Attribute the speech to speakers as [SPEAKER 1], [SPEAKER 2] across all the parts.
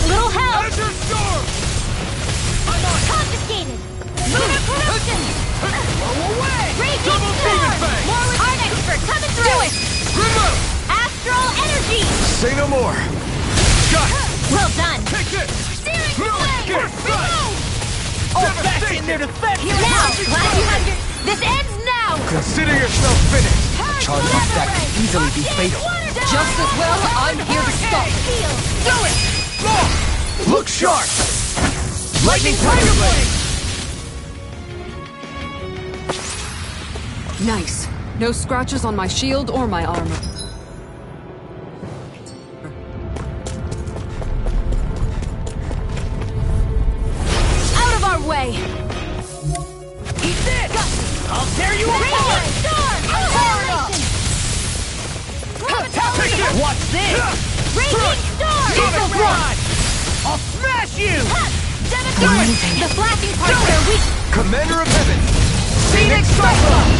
[SPEAKER 1] Little help!
[SPEAKER 2] Azure Storm!
[SPEAKER 1] I'm on! Confiscated! Lunar corruption!
[SPEAKER 2] Blow away!
[SPEAKER 1] Raging
[SPEAKER 2] Double
[SPEAKER 1] storm!
[SPEAKER 2] demon fang!
[SPEAKER 1] More with Art Expert coming through! Do it!
[SPEAKER 2] Remote!
[SPEAKER 1] Astral energy!
[SPEAKER 2] Say no more! Got it!
[SPEAKER 1] Well done!
[SPEAKER 2] Take this!
[SPEAKER 1] Steering
[SPEAKER 2] No
[SPEAKER 1] flame!
[SPEAKER 2] escape!
[SPEAKER 3] Oh, back in there to defend!
[SPEAKER 1] Now! Glad you have your... This ends now!
[SPEAKER 2] Consider yourself finished!
[SPEAKER 3] Charge like that could easily be fatal.
[SPEAKER 4] Just as well, I'm here to stop it.
[SPEAKER 2] Do it! Look sharp! Lightning Tiger Blade!
[SPEAKER 4] Nice. No scratches on my shield or my armor.
[SPEAKER 1] Out of our way!
[SPEAKER 3] Eat this! I'll tear you
[SPEAKER 1] Raging
[SPEAKER 3] apart!
[SPEAKER 1] storm! Annihilation!
[SPEAKER 3] Take it! Watch this!
[SPEAKER 1] Raging storm!
[SPEAKER 3] Eagle Rod! I'll smash you!
[SPEAKER 1] Devastation! The flashing parts are weak!
[SPEAKER 2] Commander of Heaven! Phoenix Cyclone!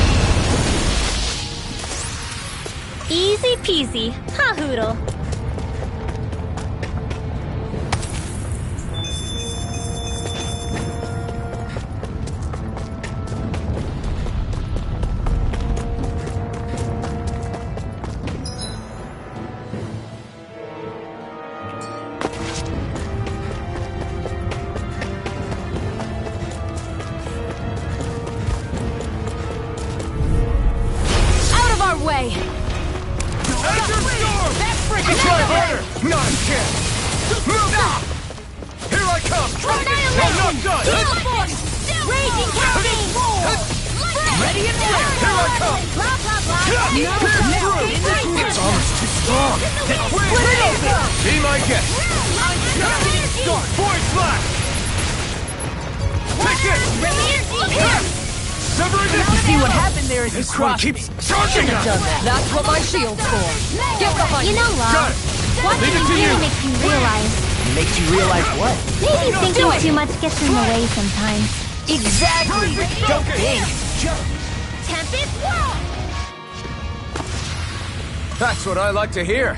[SPEAKER 1] Easy peasy. Ha hoodle. Out of our way!
[SPEAKER 2] Azure Storm! Try harder! Not a chance! Move up! Here I come! I'm not done!
[SPEAKER 1] Heal force! Raging cascade!
[SPEAKER 3] Ready and ready!
[SPEAKER 2] Here I come!
[SPEAKER 1] Blah blah blah!
[SPEAKER 2] Its armor's too strong!
[SPEAKER 3] Split it open!
[SPEAKER 2] Be my guest! Void Flash! Take it! Severing
[SPEAKER 3] You
[SPEAKER 2] this!
[SPEAKER 3] see what happened there as you
[SPEAKER 2] This one
[SPEAKER 3] crossed
[SPEAKER 2] keeps
[SPEAKER 3] me.
[SPEAKER 2] charging us!
[SPEAKER 3] Done that.
[SPEAKER 4] That's what my shield's for. Get behind
[SPEAKER 1] You
[SPEAKER 4] me.
[SPEAKER 1] know,
[SPEAKER 2] Got
[SPEAKER 1] Love,
[SPEAKER 2] it!
[SPEAKER 1] watching
[SPEAKER 2] Leave it to
[SPEAKER 1] you
[SPEAKER 2] you.
[SPEAKER 1] makes you realize
[SPEAKER 3] Makes you realize what?
[SPEAKER 1] maybe thinking too much gets in the way sometimes.
[SPEAKER 3] Exactly! Don't think! Just
[SPEAKER 1] Tempest Wall!
[SPEAKER 2] That's what I like to hear!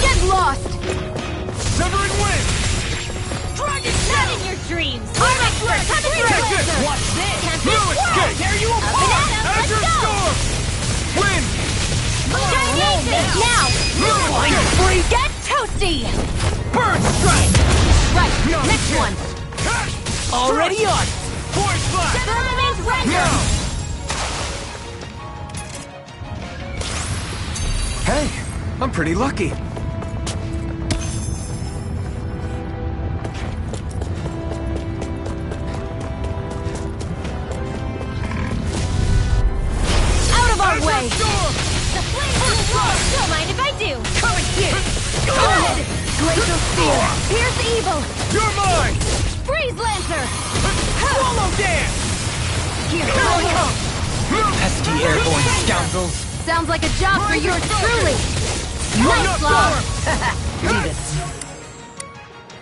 [SPEAKER 1] Get lost!
[SPEAKER 2] Severing Wind!
[SPEAKER 1] Dragon Not in your dreams! Art Expert coming
[SPEAKER 2] Take
[SPEAKER 1] through!
[SPEAKER 2] this!
[SPEAKER 3] watch this!
[SPEAKER 2] No
[SPEAKER 1] Tempest Wall!
[SPEAKER 2] escape!
[SPEAKER 3] Tear you
[SPEAKER 1] Up and
[SPEAKER 3] apart!
[SPEAKER 1] at 'em, let's
[SPEAKER 2] Azure
[SPEAKER 1] go!
[SPEAKER 2] Storm! Wind!
[SPEAKER 1] Gigantic! Now!
[SPEAKER 2] No
[SPEAKER 3] Flying
[SPEAKER 2] escape!
[SPEAKER 3] free!
[SPEAKER 1] Get toasty!
[SPEAKER 3] Bird strike!
[SPEAKER 1] Right,
[SPEAKER 2] No
[SPEAKER 1] next
[SPEAKER 2] chance.
[SPEAKER 1] one!
[SPEAKER 3] Already on!
[SPEAKER 2] Void Flash!
[SPEAKER 1] Firmament Render!
[SPEAKER 2] Now! Hey, I'm pretty lucky.
[SPEAKER 1] Out of our
[SPEAKER 2] Azure
[SPEAKER 1] way!
[SPEAKER 2] Storm!
[SPEAKER 1] The flames will roar! Don't mind if I do!
[SPEAKER 3] Come and get it!
[SPEAKER 1] Good! Glacial Spear! Here's evil!
[SPEAKER 2] You're mine!
[SPEAKER 1] Freeze Lancer!
[SPEAKER 3] Swallow dance!
[SPEAKER 1] Here I come!
[SPEAKER 3] Pesky airborne scoundrels!
[SPEAKER 1] Sounds like a job for yours truly!
[SPEAKER 2] Not
[SPEAKER 1] Nice, Love!
[SPEAKER 3] Leave it!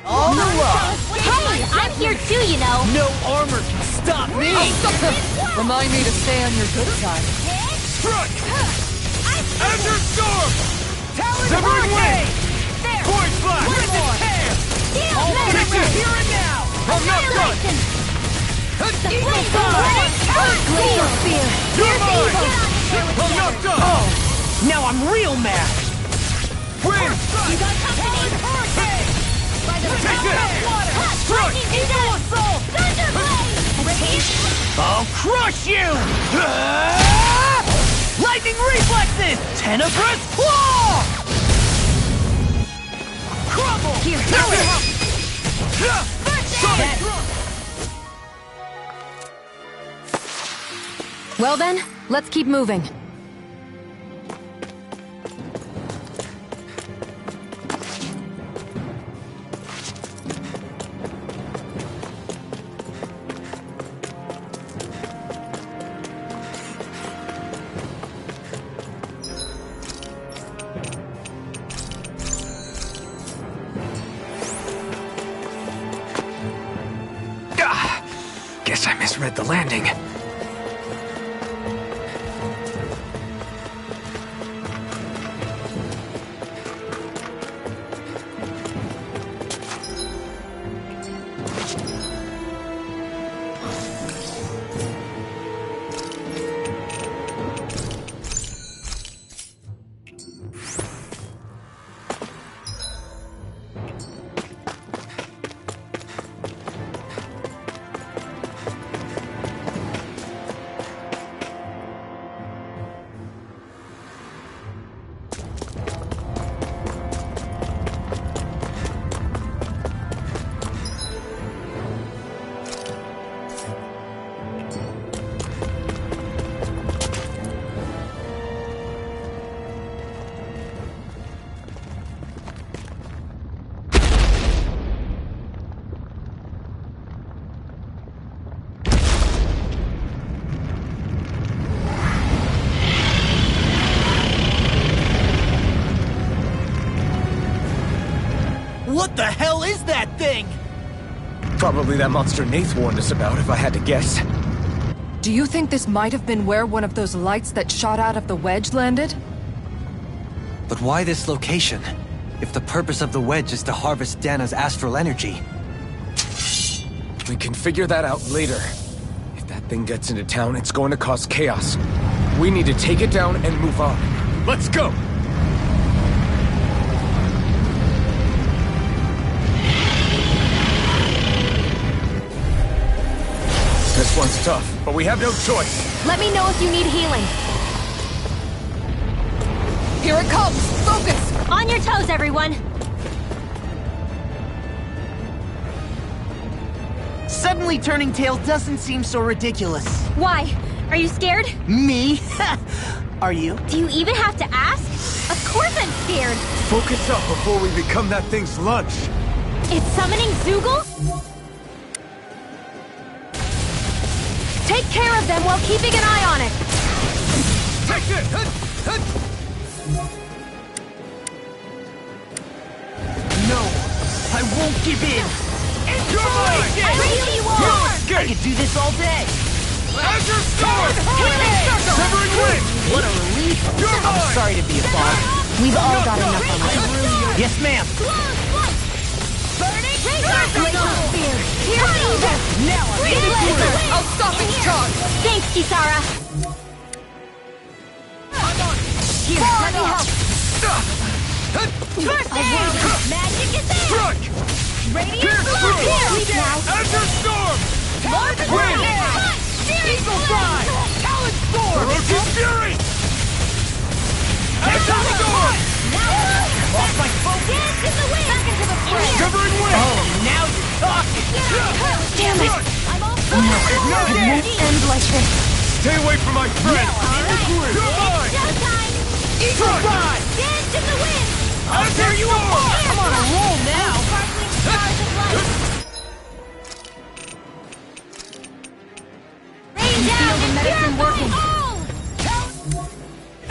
[SPEAKER 3] All the love!
[SPEAKER 1] Hey, I'm here too, you know!
[SPEAKER 3] No armor can stop me!
[SPEAKER 4] Remind me to stay on your good side.
[SPEAKER 2] Strike! Azure Storm!
[SPEAKER 3] Talon
[SPEAKER 2] Severing
[SPEAKER 3] Hurricane!
[SPEAKER 2] Wind! Void Flash!
[SPEAKER 3] Where's the tear? All
[SPEAKER 2] Take
[SPEAKER 3] finished
[SPEAKER 2] this!
[SPEAKER 3] here and now!
[SPEAKER 2] I'm not done!
[SPEAKER 1] The flames will roar! Glacial Spear!
[SPEAKER 2] You're
[SPEAKER 1] Here's
[SPEAKER 2] mine!
[SPEAKER 1] evil!
[SPEAKER 2] I'm not done!
[SPEAKER 3] Oh! Now I'm real mad!
[SPEAKER 2] Wind!
[SPEAKER 1] You got company!
[SPEAKER 3] Hurricane!
[SPEAKER 1] By the
[SPEAKER 2] Take
[SPEAKER 1] power
[SPEAKER 2] this!
[SPEAKER 1] of water!
[SPEAKER 2] Strike!
[SPEAKER 1] Lightning Eagle Assault! Thunderblade!
[SPEAKER 3] I'll crush you! Ah! Lightning reflexes! Tenebrous claw! Crumble!
[SPEAKER 1] Here,
[SPEAKER 3] Do it!
[SPEAKER 4] Well then, let's keep moving.
[SPEAKER 2] Guess I misread the landing.
[SPEAKER 3] What the hell is that thing?
[SPEAKER 2] Probably that monster Nath warned us about, if I had to guess.
[SPEAKER 4] Do you think this might have been where one of those lights that shot out of the wedge landed?
[SPEAKER 5] But why this location? If the purpose of the wedge is to harvest Dana's astral energy.
[SPEAKER 2] We can figure that out later. If that thing gets into town, it's going to cause chaos. We need to take it down and move on. Let's go! This one's tough, but we have no choice.
[SPEAKER 1] Let me know if you need healing.
[SPEAKER 4] Here it comes! Focus!
[SPEAKER 1] On your toes, everyone.
[SPEAKER 3] Suddenly turning tail doesn't seem so ridiculous.
[SPEAKER 1] Why? Are you scared?
[SPEAKER 3] Me? Are you?
[SPEAKER 1] Do you even have to ask? Of course I'm scared.
[SPEAKER 2] Focus up before we become that thing's lunch.
[SPEAKER 1] It's summoning Zoogle?
[SPEAKER 4] Take care of them while keeping an eye on it!
[SPEAKER 2] Take it!
[SPEAKER 3] No, I won't give in.
[SPEAKER 2] You're mine!
[SPEAKER 1] I know you
[SPEAKER 2] No
[SPEAKER 1] are!
[SPEAKER 3] I
[SPEAKER 2] escape!
[SPEAKER 3] could do this all day.
[SPEAKER 2] Azure Storm! Severing Wind!
[SPEAKER 3] What a relief.
[SPEAKER 2] You're
[SPEAKER 3] I'm
[SPEAKER 2] mine!
[SPEAKER 3] sorry to be a bother.
[SPEAKER 1] We've all got enough on us.
[SPEAKER 3] Yes, ma'am.
[SPEAKER 1] Burning Laser Spear! Here's Eva!
[SPEAKER 3] Now I'm in the corner.
[SPEAKER 4] I'll stop its charge!
[SPEAKER 1] Thanks, Kisara! Here, let me help! First aid! Magic is there!
[SPEAKER 2] Strike!
[SPEAKER 1] Radiant
[SPEAKER 2] Pierce
[SPEAKER 1] Blow!
[SPEAKER 2] through!
[SPEAKER 1] Here! Leap now!
[SPEAKER 2] Azure Storm!
[SPEAKER 1] Wind!
[SPEAKER 3] Eagle Fly! Talon Storm!
[SPEAKER 2] Ferocious Fury! Azure Storm!
[SPEAKER 3] Lost my focus.
[SPEAKER 1] Dance in the wind! Back into the fray!
[SPEAKER 2] Severing Wind!
[SPEAKER 3] Oh, now you're talking.
[SPEAKER 1] Damn it! I'm all
[SPEAKER 2] Ignite!
[SPEAKER 1] It won't end like this.
[SPEAKER 2] Stay away from my friend!
[SPEAKER 1] Alright,
[SPEAKER 2] You're mine!
[SPEAKER 1] showtime!
[SPEAKER 3] Eagle Fly!
[SPEAKER 1] Dance in the wind!
[SPEAKER 3] I'll tear you apart. I'm on a roll now.
[SPEAKER 1] Sparkling stars of light! Rain down and
[SPEAKER 4] medicine
[SPEAKER 1] purify
[SPEAKER 4] working.
[SPEAKER 1] all!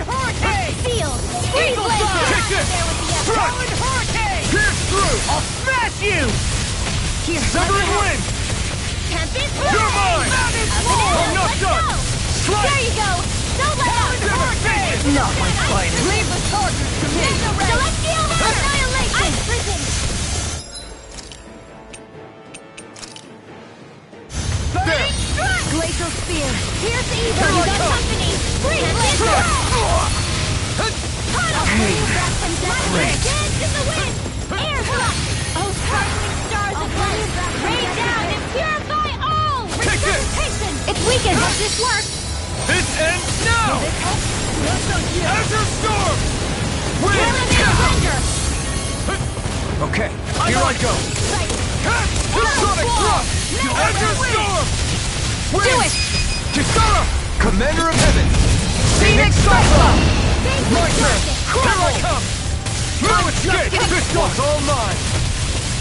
[SPEAKER 3] Hurricane!
[SPEAKER 1] Seal! Freeze
[SPEAKER 2] Eagle
[SPEAKER 1] laser!
[SPEAKER 2] Fly! Take this!
[SPEAKER 1] There with the effort.
[SPEAKER 3] Talon Hurricane!
[SPEAKER 2] Pierce through!
[SPEAKER 3] I'll smash you!
[SPEAKER 1] Here,
[SPEAKER 2] Severing Wind!
[SPEAKER 1] Tempest
[SPEAKER 2] You're mine! I'm not
[SPEAKER 1] Let's
[SPEAKER 2] done!
[SPEAKER 1] go!
[SPEAKER 2] Strike!
[SPEAKER 1] There you go! Don't let up!
[SPEAKER 3] Hurricane! Not my finest.
[SPEAKER 1] Leave the charges to me! Celestial Annihilation! I'm prison!
[SPEAKER 2] There!
[SPEAKER 1] Glacial Spear! Here's Eva!
[SPEAKER 2] Here I
[SPEAKER 1] You got
[SPEAKER 2] come.
[SPEAKER 1] company! Freeze laser! Tunnel! Back from death! Dance in the wind! Air thrust! Oh, sparkling stars of light! Rain down and purify all!
[SPEAKER 2] Take this!
[SPEAKER 1] Resuscitation! It's weakened! Does this work?
[SPEAKER 2] This ends now! Azure Storm! Wind!
[SPEAKER 1] Elemental Thunder!
[SPEAKER 2] Okay, here I go! Cast the Sonic Thrust! Azure Storm! Wind!
[SPEAKER 4] Do it!
[SPEAKER 2] Kisara! Commander of Heaven!
[SPEAKER 4] Phoenix Cyclone!
[SPEAKER 2] My turn! Here I come! No escape! This one's all mine!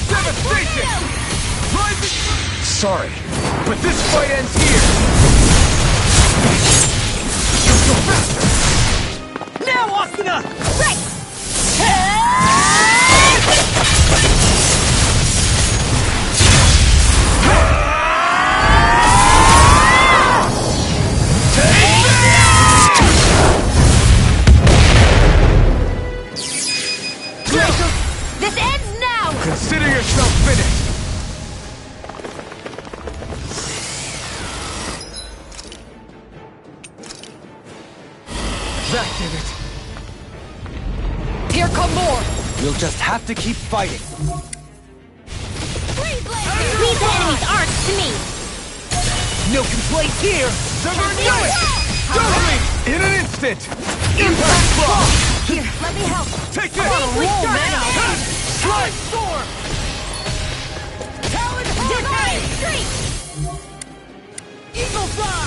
[SPEAKER 2] Devastation! Rising... Sorry, but this fight ends here! Go faster!
[SPEAKER 3] Now, Asuna!
[SPEAKER 1] Right! This ends now!
[SPEAKER 2] Consider yourself finished! That did it!
[SPEAKER 4] Here come more!
[SPEAKER 5] We'll just have to keep fighting.
[SPEAKER 1] Leave the enemy's arcs to me!
[SPEAKER 3] No complaints here!
[SPEAKER 2] Never do it! Totally! In an instant! Impact block!
[SPEAKER 1] Here, let me help!
[SPEAKER 2] Take this!
[SPEAKER 1] Roll now!
[SPEAKER 2] Strike!
[SPEAKER 3] Storm!
[SPEAKER 1] Divine Streak!
[SPEAKER 3] Eagle Fly!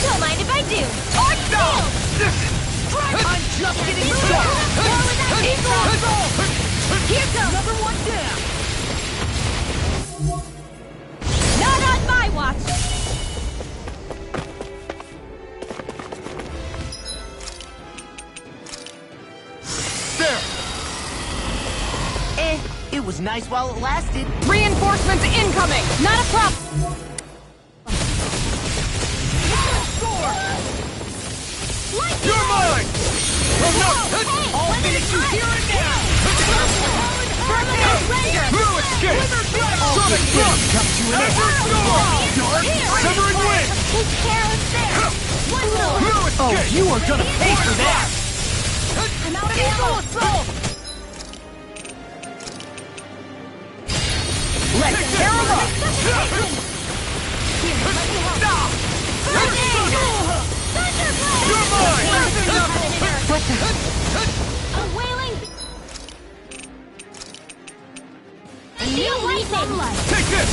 [SPEAKER 1] Don't mind if I do! Arc Shield!
[SPEAKER 3] I'm just getting started!
[SPEAKER 1] Eagle Assault! Here goes!
[SPEAKER 3] Number one down!
[SPEAKER 1] Not on my watch!
[SPEAKER 2] There!
[SPEAKER 3] It was nice while it lasted.
[SPEAKER 4] Reinforcements incoming!
[SPEAKER 1] Not a problem!
[SPEAKER 2] You're mine!
[SPEAKER 3] I'll finish you here and now!
[SPEAKER 2] No escape! Sonic Thrust! Azure Storm! Severing Wind!
[SPEAKER 1] Take care of this! One more!
[SPEAKER 2] No
[SPEAKER 3] Oh,
[SPEAKER 2] escape!
[SPEAKER 3] you are gonna pay for that!
[SPEAKER 1] I'm out of ammo!
[SPEAKER 3] Let's tear 'em up!
[SPEAKER 1] Here, let me help! Thunderblade!
[SPEAKER 2] You're mine!
[SPEAKER 1] What the? A wailing... Feel sunlight!
[SPEAKER 2] Take this!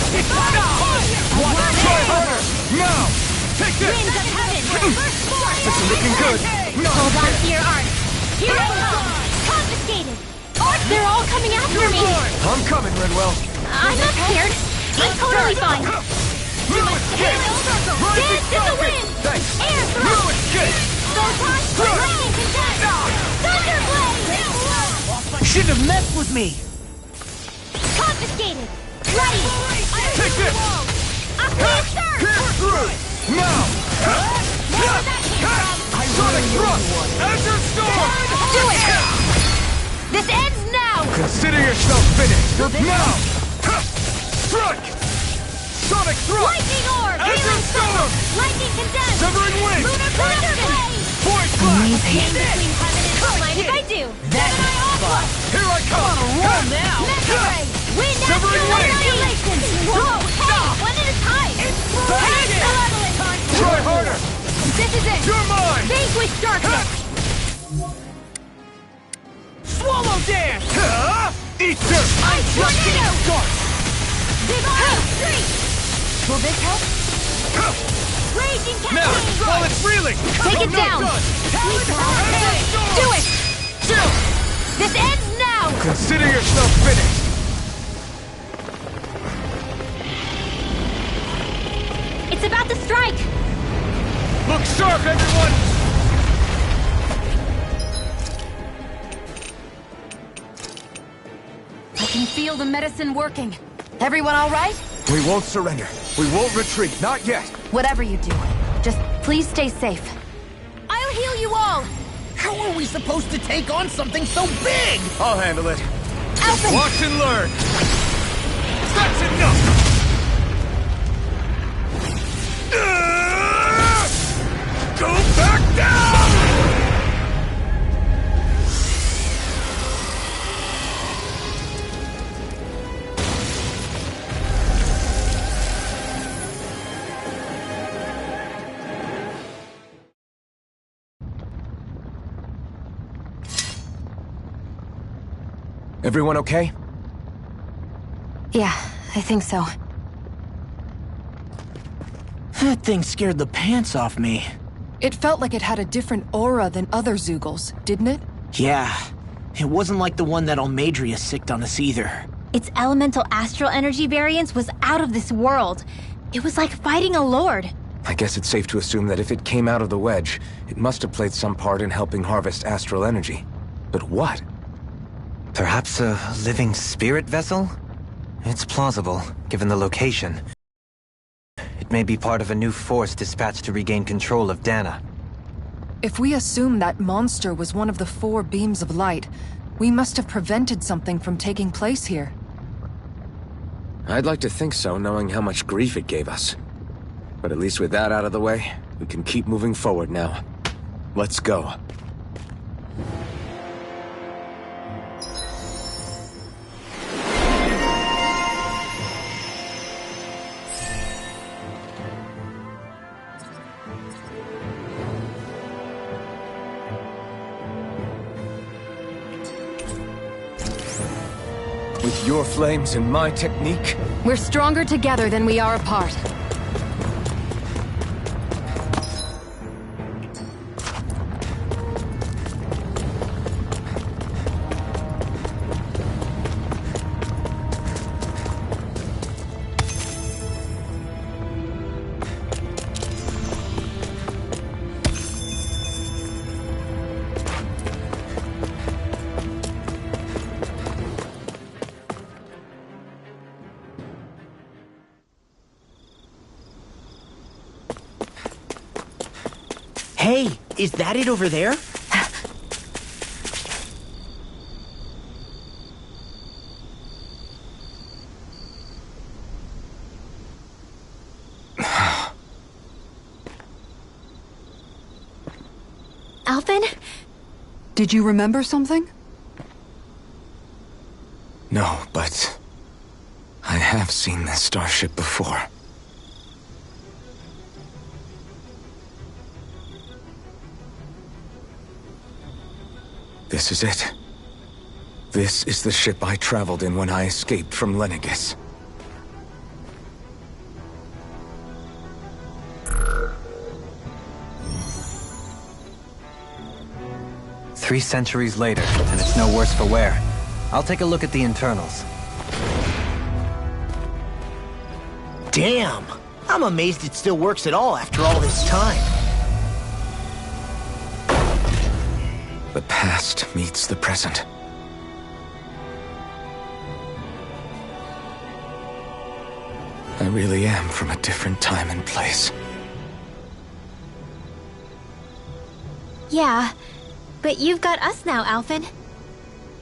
[SPEAKER 2] Try harder! Now! Take this!
[SPEAKER 1] Winds of heaven! First force!
[SPEAKER 2] This is looking good! No!
[SPEAKER 1] Hold on to your arms! Here I come! Confiscated! They're all coming after me!
[SPEAKER 2] I'm coming, Redwell!
[SPEAKER 1] I'm not scared! I'm totally fine!
[SPEAKER 2] No escape!
[SPEAKER 1] Dance in the wind!
[SPEAKER 2] Thanks!
[SPEAKER 1] Air
[SPEAKER 2] No
[SPEAKER 1] thrust!
[SPEAKER 2] escape!
[SPEAKER 1] Photon! Lightning condense! Thunderblade!
[SPEAKER 3] Shouldn't have messed with me!
[SPEAKER 1] Confiscated! Ready!
[SPEAKER 2] Take this!
[SPEAKER 1] Active surge!
[SPEAKER 2] Pierce through! Now! Sonic Thrust! Azure Storm!
[SPEAKER 1] Do it! This ends now!
[SPEAKER 2] Consider yourself finished! Now! Strike! Sonic Thrust!
[SPEAKER 1] Lightning orb!
[SPEAKER 2] Azure Storm!
[SPEAKER 1] Lightning condense!
[SPEAKER 2] Severing Wind!
[SPEAKER 1] Thunderblade!
[SPEAKER 2] Void Blast!
[SPEAKER 1] Stand between heaven and hell, mind if I do!
[SPEAKER 3] That's fun!
[SPEAKER 2] Here I come!
[SPEAKER 3] Roll now!
[SPEAKER 1] Mega Ray! Wind
[SPEAKER 2] Severing
[SPEAKER 1] astral
[SPEAKER 2] Wind!
[SPEAKER 1] annihilation! Whoa! Hey! One at a time! Panic malevolence!
[SPEAKER 2] Try harder!
[SPEAKER 1] This is it!
[SPEAKER 2] You're mine!
[SPEAKER 1] Vanquish darkness!
[SPEAKER 3] Swallow dance!
[SPEAKER 2] Eat dirt!
[SPEAKER 3] I'm just getting started!
[SPEAKER 1] Divine Streak!
[SPEAKER 3] Will this help?
[SPEAKER 1] Raging
[SPEAKER 2] Now,
[SPEAKER 1] Cascade!
[SPEAKER 2] while it's reeling!
[SPEAKER 1] Take it down! Do it!
[SPEAKER 2] Still!
[SPEAKER 1] This ends now!
[SPEAKER 2] Consider yourself finished!
[SPEAKER 1] It's about to strike!
[SPEAKER 2] Look sharp, everyone!
[SPEAKER 4] I can feel the medicine working. Everyone all right?
[SPEAKER 2] We won't surrender. We won't retreat. Not yet.
[SPEAKER 4] Whatever you do, just please stay safe.
[SPEAKER 1] I'll heal you all!
[SPEAKER 3] How are we supposed to take on something so big?
[SPEAKER 2] I'll handle it.
[SPEAKER 1] Alphen!
[SPEAKER 2] Watch and learn. That's enough! Go back down! Everyone okay?
[SPEAKER 4] Yeah, I think so.
[SPEAKER 3] That thing scared the pants off me.
[SPEAKER 4] It felt like it had a different aura than other Zeugles, didn't it?
[SPEAKER 3] Yeah. It wasn't like the one that Almadria sicked on us either.
[SPEAKER 1] Its elemental astral energy variance was out of this world. It was like fighting a lord.
[SPEAKER 2] I guess it's safe to assume that if it came out of the wedge, it must have played some part in helping harvest astral energy. But what?
[SPEAKER 5] Perhaps a living spirit vessel? It's plausible, given the location. It may be part of a new force dispatched to regain control of Dana.
[SPEAKER 4] If we assume that monster was one of the 4 beams of light, We must have prevented something from taking place here.
[SPEAKER 2] I'd like to think so, knowing how much grief it gave us. But at least with that out of the way, we can keep moving forward now. Let's go. With your flames and my technique,
[SPEAKER 4] We're stronger together than we are apart.
[SPEAKER 3] Hey, is that it over there?
[SPEAKER 1] Alphen?
[SPEAKER 4] Did you remember something?
[SPEAKER 2] no, but I have seen this starship before. This is it. This is the ship I traveled in when I escaped from Lenegis.
[SPEAKER 5] Three centuries later, and it's no worse for wear. I'll take a look at the internals.
[SPEAKER 3] Damn! I'm amazed it still works at all after all this time.
[SPEAKER 2] The past meets the present. I really am from a different time and place.
[SPEAKER 1] Yeah, but you've got us now, Alphen.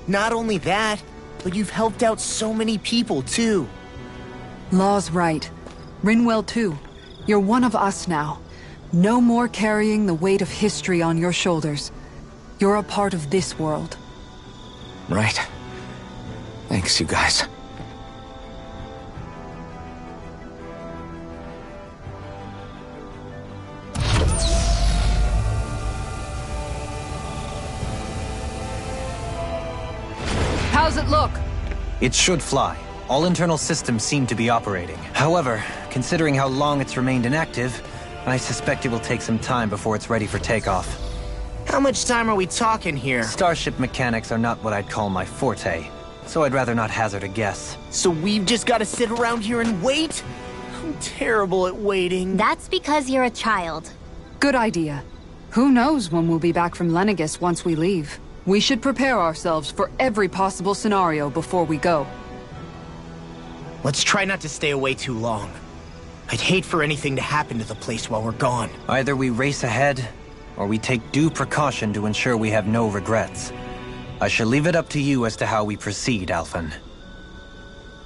[SPEAKER 3] Not only that, but you've helped out so many people, too.
[SPEAKER 4] Law's right. Rinwell too. You're one of us now. No more carrying the weight of history on your shoulders. You're a part of this world.
[SPEAKER 2] Right. Thanks, you guys.
[SPEAKER 4] How's it look?
[SPEAKER 5] It should fly. All internal systems seem to be operating. However, considering how long it's remained inactive, I suspect it will take some time before it's ready for takeoff.
[SPEAKER 3] How much time are we talking here?
[SPEAKER 5] Starship mechanics are not what I'd call my forte, so I'd rather not hazard a guess.
[SPEAKER 3] So we've just got to sit around here and wait? I'm terrible at waiting.
[SPEAKER 1] That's because you're a child.
[SPEAKER 4] Good idea. Who knows when we'll be back from Lenegis once we leave? We should prepare ourselves for every possible scenario before we go.
[SPEAKER 3] Let's try not to stay away too long. I'd hate for anything to happen to the place while we're gone.
[SPEAKER 5] Either we race ahead, or we take due precaution to ensure we have no regrets. I shall leave it up to you as to how we proceed, Alphen.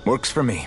[SPEAKER 2] Works for me.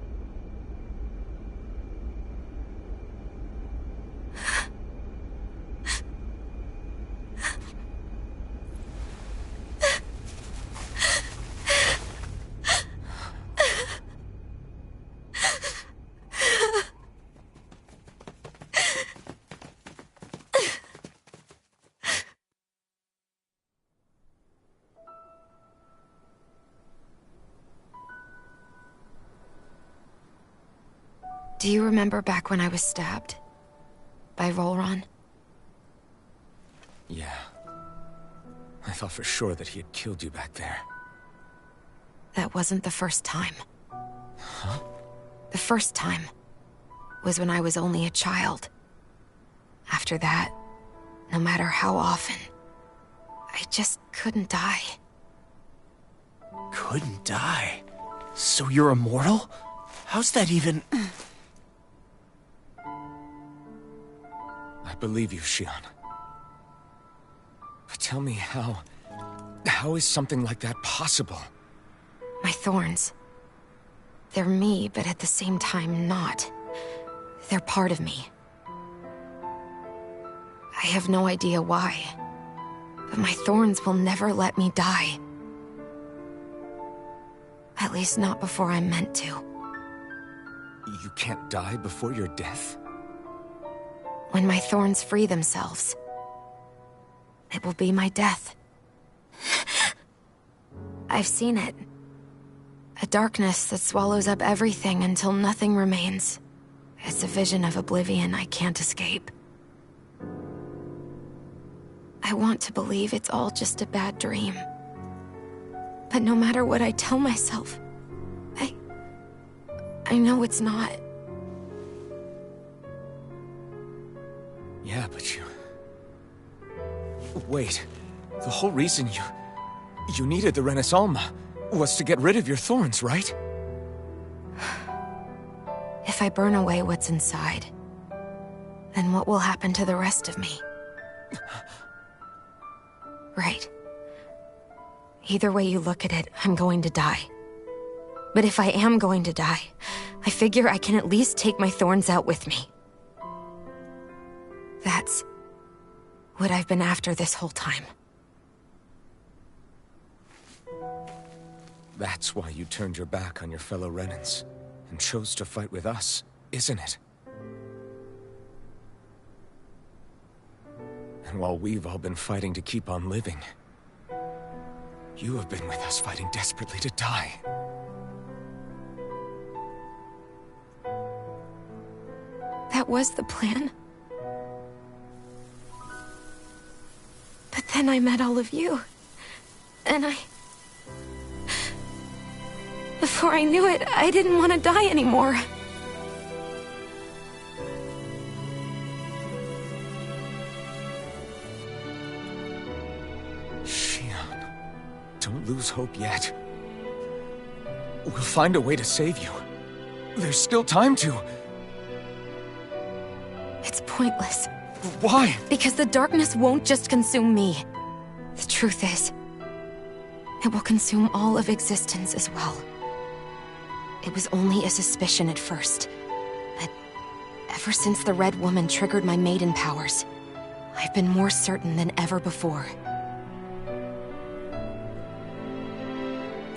[SPEAKER 6] Do you remember back when I was stabbed? By Volron?
[SPEAKER 2] Yeah. I thought for sure that he had killed you back there.
[SPEAKER 6] That wasn't the first time.
[SPEAKER 2] Huh?
[SPEAKER 6] The first time was when I was only a child. After that, no matter how often, I just couldn't die.
[SPEAKER 3] Couldn't die? So you're immortal? How's that even...
[SPEAKER 2] I believe you, Shion. But tell me how is something like that possible?
[SPEAKER 6] My thorns. They're me, but at the same time not. They're part of me. I have no idea why, but my thorns will never let me die. At least not before I'm meant to.
[SPEAKER 2] You can't die before your death?
[SPEAKER 6] When my thorns free themselves, it will be my death. I've seen it. A darkness that swallows up everything until nothing remains. It's a vision of oblivion I can't escape. I want to believe it's all just a bad dream. But no matter what I tell myself, I know it's not.
[SPEAKER 2] Yeah, but you... Wait. The whole reason you needed the Renaissance was to get rid of your thorns, right?
[SPEAKER 6] If I burn away what's inside, then what will happen to the rest of me? Right. Either way you look at it, I'm going to die. But if I am going to die, I figure I can at least take my thorns out with me. That's what I've been after this whole time.
[SPEAKER 2] That's why you turned your back on your fellow Renans and chose to fight with us, isn't it? And while we've all been fighting to keep on living, you have been with us fighting desperately to die.
[SPEAKER 6] That was the plan. But then I met all of you. And before I knew it, I didn't want to die anymore.
[SPEAKER 2] Shion, don't lose hope yet. We'll find a way to save you. There's still time to.
[SPEAKER 6] It's pointless.
[SPEAKER 2] Why?
[SPEAKER 6] Because the darkness won't just consume me. The truth is, it will consume all of existence as well. It was only a suspicion at first, but ever since the Red Woman triggered my maiden powers, I've been more certain than ever before.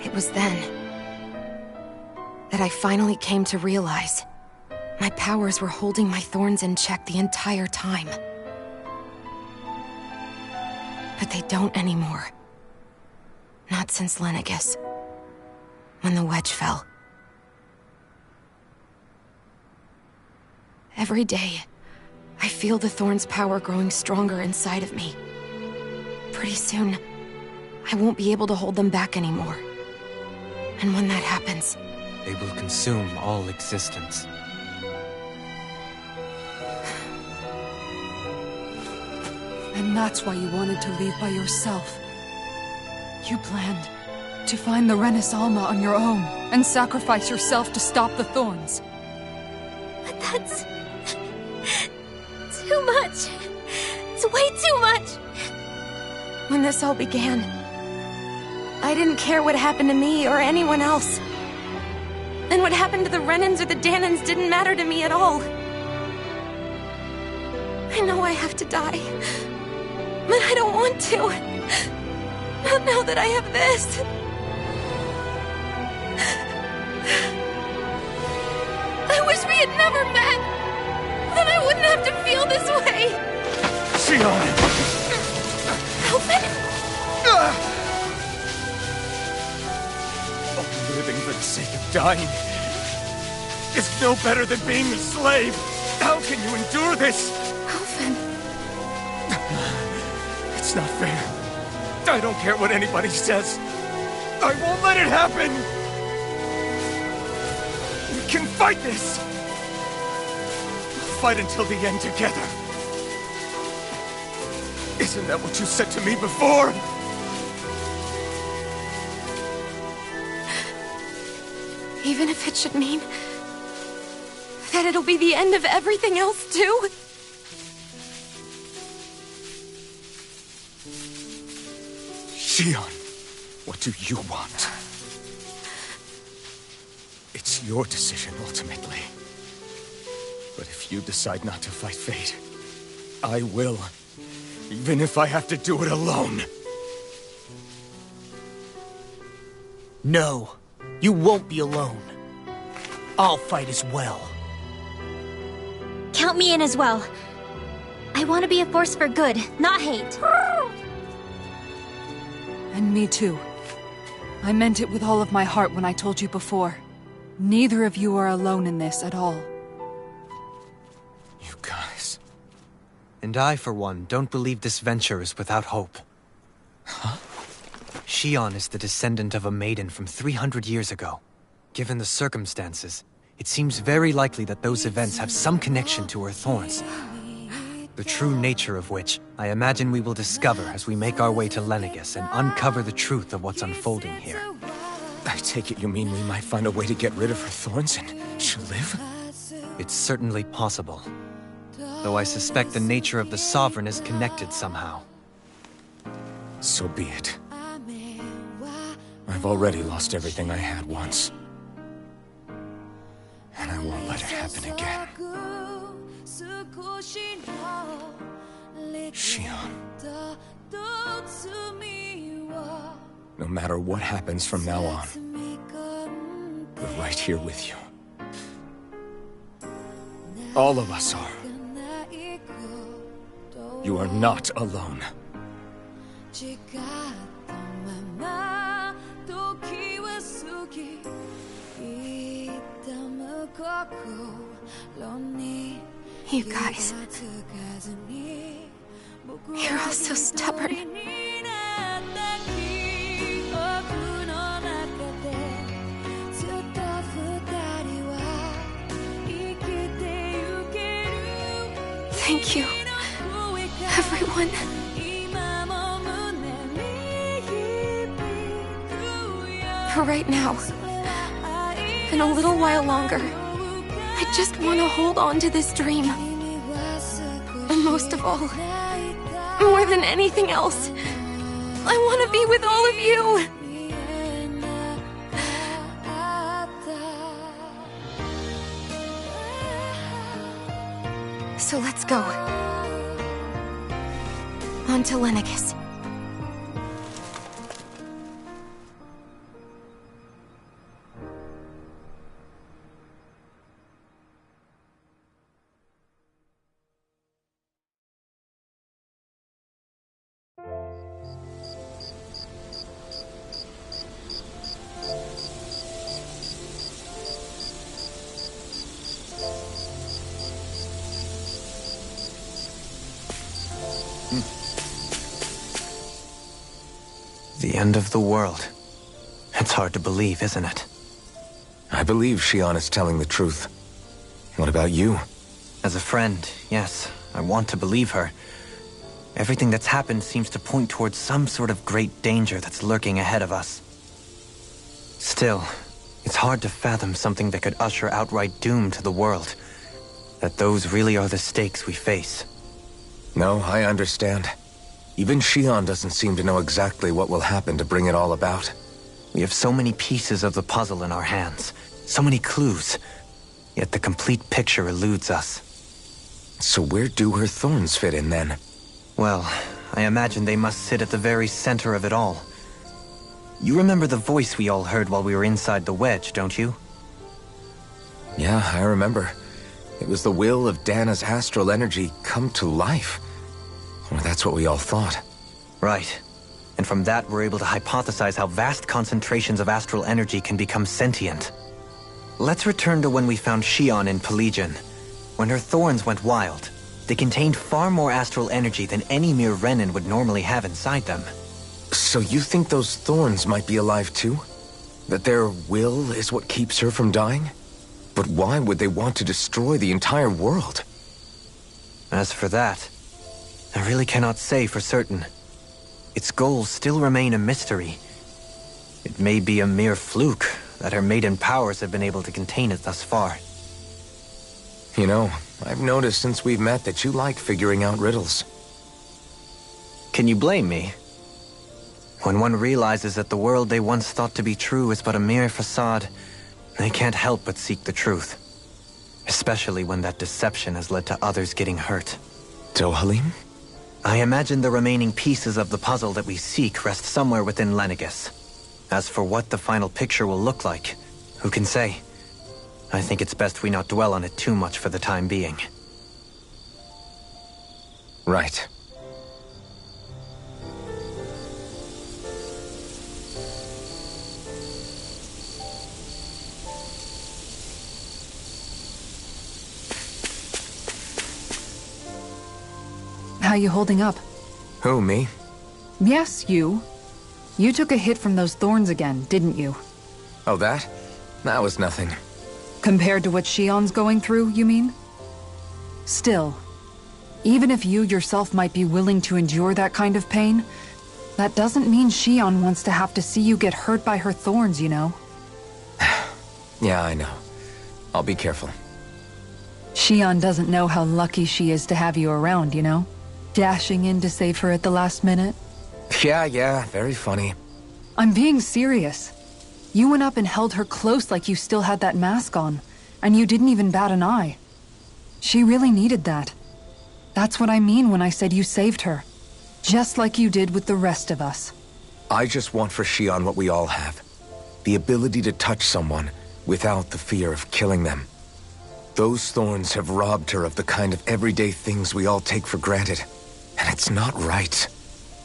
[SPEAKER 6] It was then that I finally came to realize my powers were holding my thorns in check the entire time. But they don't anymore. Not since Lenegis, when the wedge fell. Every day, I feel the thorn's power growing stronger inside of me. Pretty soon, I won't be able to hold them back anymore. And when that happens,
[SPEAKER 5] They will consume all existence.
[SPEAKER 4] And that's why you wanted to leave by yourself. You planned to find the Renaissance on your own and sacrifice yourself to stop the thorns.
[SPEAKER 1] But that's... too much. It's way too much.
[SPEAKER 6] when this all began, I didn't care what happened to me or anyone else. And what happened to the Renans or the Danans didn't matter to me at all. I know I have to die, but I don't want to. Not now that I have this. I wish we had never met. Then I wouldn't have to feel this way.
[SPEAKER 2] Shion!
[SPEAKER 6] Help it!
[SPEAKER 2] Living for the sake of dying. is no better than being a slave. How can you endure this?
[SPEAKER 6] Alvin.
[SPEAKER 2] It's not fair. I don't care what anybody says. I won't let it happen! We can fight this! We'll fight until the end together. Isn't that what you said to me before?
[SPEAKER 6] Even if it should mean that it'll be the end of everything else, too?
[SPEAKER 2] Shion, what do you want? It's your decision, ultimately. But if you decide not to fight fate, I will. Even if I have to do it alone.
[SPEAKER 3] No, you won't be alone. I'll fight as well.
[SPEAKER 1] Count me in as well. I want to be a force for good, not hate.
[SPEAKER 4] And me too. I meant it with all of my heart when I told you before. Neither of you are alone in this at all.
[SPEAKER 2] You guys...
[SPEAKER 5] And I, for one, don't believe this venture is without hope.
[SPEAKER 2] Huh?
[SPEAKER 5] Shion is the descendant of a maiden from 300 years ago. Given the circumstances, it seems very likely that those events have some connection to her thorns. The true nature of which, I imagine we will discover as we make our way to Lenegis and uncover the truth of what's unfolding here.
[SPEAKER 2] I take it you mean we might find a way to get rid of her thorns and she'll live?
[SPEAKER 5] It's certainly possible. Though I suspect the nature of the Sovereign is connected somehow.
[SPEAKER 2] So be it. I've already lost everything I had once. And I won't let it happen again. Shion. No matter what happens from now on, we're right here with you. All of us are. You are not alone.
[SPEAKER 6] You guys... You're all so stubborn. Thank you, everyone. For right now, and a little while longer, I just want to hold on to this dream. And most of all, more than anything else, I want to be with all of you! So let's go. On to Lenegis.
[SPEAKER 5] The end of the world. It's hard to believe, isn't it?
[SPEAKER 2] I believe Shion is telling the truth. What about you?
[SPEAKER 5] As a friend, yes, I want to believe her. Everything that's happened seems to point towards some sort of great danger that's lurking ahead of us. Still, it's hard to fathom something that could usher outright doom to the world. That those really are the stakes we face.
[SPEAKER 2] No, I understand. Even Shion doesn't seem to know exactly what will happen to bring it all about.
[SPEAKER 5] We have so many pieces of the puzzle in our hands, so many clues, yet the complete picture eludes us.
[SPEAKER 2] So where do her thorns fit in then?
[SPEAKER 5] Well, I imagine they must sit at the very center of it all. You remember the voice we all heard while we were inside the wedge, don't you?
[SPEAKER 2] Yeah, I remember. It was the will of Dana's astral energy come to life. Well, that's what we all thought.
[SPEAKER 5] Right. And from that, we're able to hypothesize how vast concentrations of astral energy can become sentient. Let's return to when we found Xion in Pelagian. When her thorns went wild, they contained far more astral energy than any mere Renin would normally have inside them.
[SPEAKER 2] So you think those thorns might be alive too? That their will is what keeps her from dying? But why would they want to destroy the entire world?
[SPEAKER 5] As for that, I really cannot say for certain. Its goals still remain a mystery. It may be a mere fluke that her maiden powers have been able to contain it thus far.
[SPEAKER 2] You know, I've noticed since we've met that you like figuring out riddles.
[SPEAKER 5] Can you blame me? When one realizes that the world they once thought to be true is but a mere facade, they can't help but seek the truth. Especially when that deception has led to others getting hurt.
[SPEAKER 2] Dohalim?
[SPEAKER 5] I imagine the remaining pieces of the puzzle that we seek rest somewhere within Lenegis. As for what the final picture will look like, who can say? I think it's best we not dwell on it too much for the time being.
[SPEAKER 2] Right.
[SPEAKER 4] How you holding up?
[SPEAKER 2] Who, me?
[SPEAKER 4] Yes, you. You took a hit from those thorns again, didn't you?
[SPEAKER 2] Oh, that? That was nothing.
[SPEAKER 4] Compared to what Xion's going through, you mean? Still, even if you yourself might be willing to endure that kind of pain, that doesn't mean Xion wants to have to see you get hurt by her thorns, you know?
[SPEAKER 2] Yeah, I know. I'll be careful.
[SPEAKER 4] Xion doesn't know how lucky she is to have you around, you know? Dashing in to save her at the last minute.
[SPEAKER 2] Yeah, very funny.
[SPEAKER 4] I'm being serious. You went up and held her close like you still had that mask on, and you didn't even bat an eye. She really needed that. That's what I mean when I said you saved her. Just like you did with the rest of us.
[SPEAKER 2] I just want for Xion what we all have. The ability to touch someone without the fear of killing them. Those thorns have robbed her of the kind of everyday things we all take for granted. And it's not right.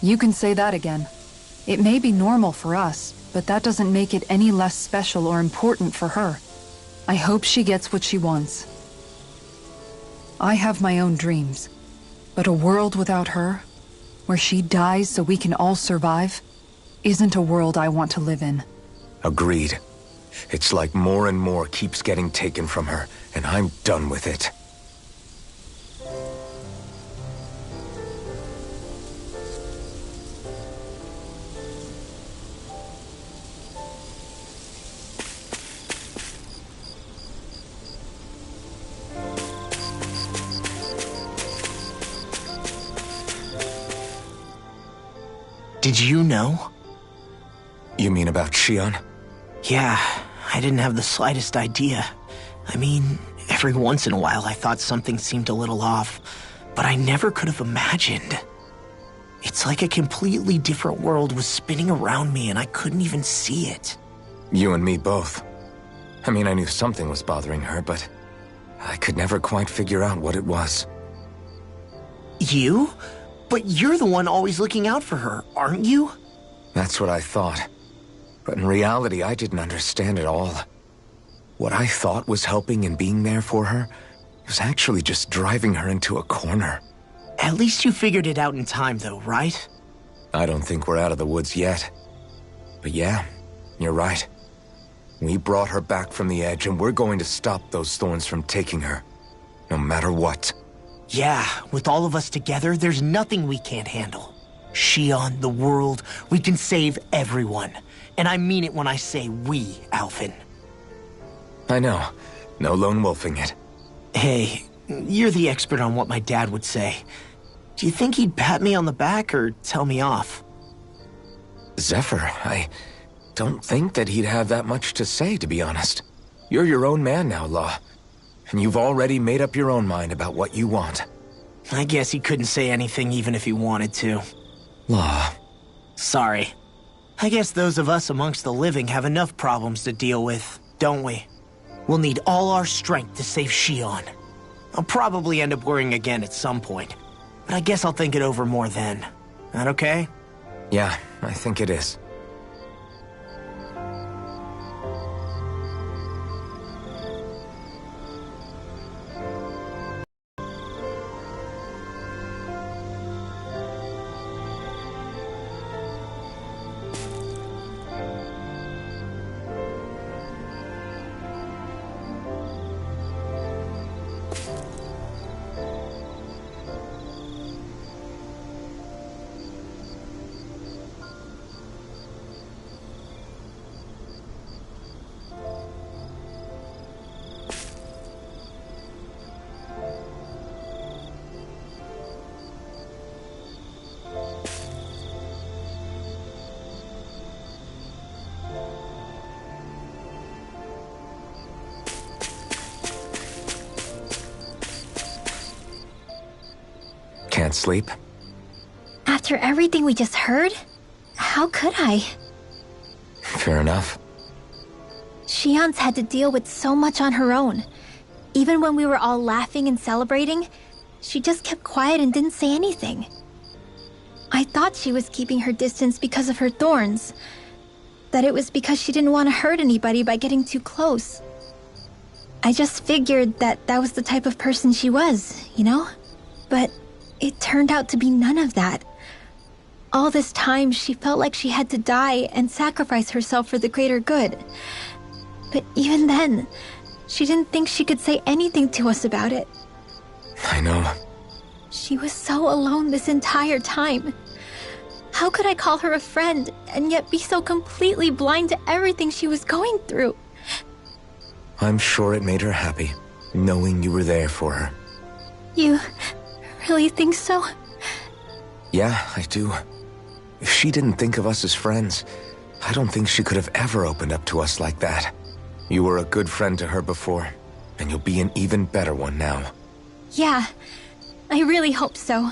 [SPEAKER 4] You can say that again. It may be normal for us, but that doesn't make it any less special or important for her. I hope she gets what she wants. I have my own dreams, but a world without her, where she dies so we can all survive, isn't a world I want to live in.
[SPEAKER 2] Agreed. It's like more and more keeps getting taken from her, and I'm done with it.
[SPEAKER 3] Did you know?
[SPEAKER 2] You mean about Xion?
[SPEAKER 3] Yeah, I didn't have the slightest idea. I mean, every once in a while I thought something seemed a little off, but I never could have imagined. It's like a completely different world was spinning around me and I couldn't even see it.
[SPEAKER 2] You and me both. I mean, I knew something was bothering her, but I could never quite figure out what it was.
[SPEAKER 3] You? But you're the one always looking out for her, aren't you?
[SPEAKER 2] That's what I thought. But in reality, I didn't understand it all. What I thought was helping and being there for her was actually just driving her into a corner.
[SPEAKER 3] At least you figured it out in time, though, right?
[SPEAKER 2] I don't think we're out of the woods yet. But yeah, you're right. We brought her back from the edge, and we're going to stop those thorns from taking her. No matter what.
[SPEAKER 3] Yeah, with all of us together, there's nothing we can't handle. Xion, the world, we can save everyone. And I mean it when I say we, Alphen.
[SPEAKER 2] I know. No lone wolfing it.
[SPEAKER 3] Hey, you're the expert on what my dad would say. Do you think he'd pat me on the back or tell me off?
[SPEAKER 2] Zephyr, I don't think that he'd have that much to say, to be honest. You're your own man now, Law. And you've already made up your own mind about what you want.
[SPEAKER 3] I guess he couldn't say anything even if he wanted to.
[SPEAKER 2] Law.
[SPEAKER 3] Sorry. I guess those of us amongst the living have enough problems to deal with, don't we? We'll need all our strength to save Xion. I'll probably end up worrying again at some point, but I guess I'll think it over more then. That okay?
[SPEAKER 2] Yeah, I think it is. can't sleep?
[SPEAKER 1] After everything we just heard, how could I?
[SPEAKER 2] Fair enough.
[SPEAKER 1] Shion's had to deal with so much on her own. Even when we were all laughing and celebrating, she just kept quiet and didn't say anything. I thought she was keeping her distance because of her thorns. That it was because she didn't want to hurt anybody by getting too close. I just figured that that was the type of person she was, you know? But it turned out to be none of that. All this time, she felt like she had to die and sacrifice herself for the greater good. But even then, she didn't think she could say anything to us about it.
[SPEAKER 2] I know.
[SPEAKER 1] She was so alone this entire time. How could I call her a friend and yet be so completely blind to everything she was going through?
[SPEAKER 2] I'm sure it made her happy, knowing you were there for her.
[SPEAKER 1] You really think so?
[SPEAKER 2] Yeah, I do. If she didn't think of us as friends, I don't think she could have ever opened up to us like that. You were a good friend to her before, and you'll be an even better one now.
[SPEAKER 1] Yeah, I really hope so.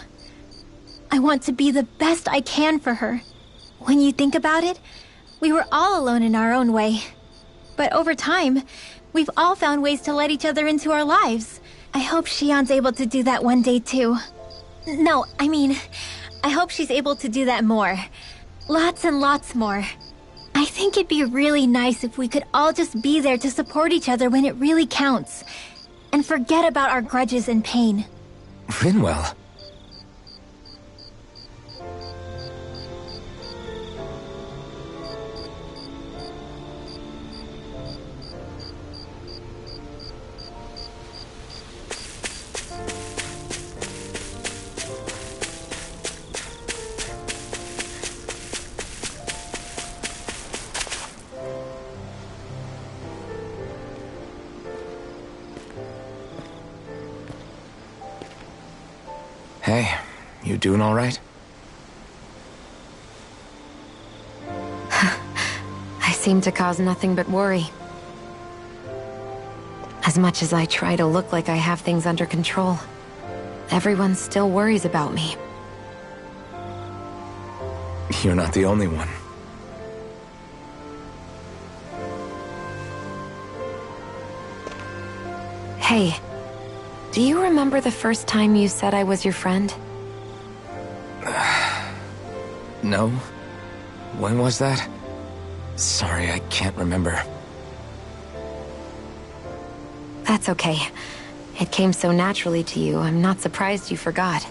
[SPEAKER 1] I want to be the best I can for her. When you think about it, we were all alone in our own way. But over time, we've all found ways to let each other into our lives. I hope Shion's able to do that one day too. No, I mean, I hope she's able to do that more. Lots and lots more. I think it'd be really nice if we could all just be there to support each other when it really counts. And forget about our grudges and pain.
[SPEAKER 2] Rinwell. Hey, you doing all right?
[SPEAKER 6] I seem to cause nothing but worry. As much as I try to look like I have things under control, everyone still worries about me.
[SPEAKER 2] You're not the only one.
[SPEAKER 6] Hey, do you remember the first time you said I was your friend?
[SPEAKER 2] No? When was that? Sorry, I can't remember.
[SPEAKER 6] That's okay. It came so naturally to you, I'm not surprised you forgot.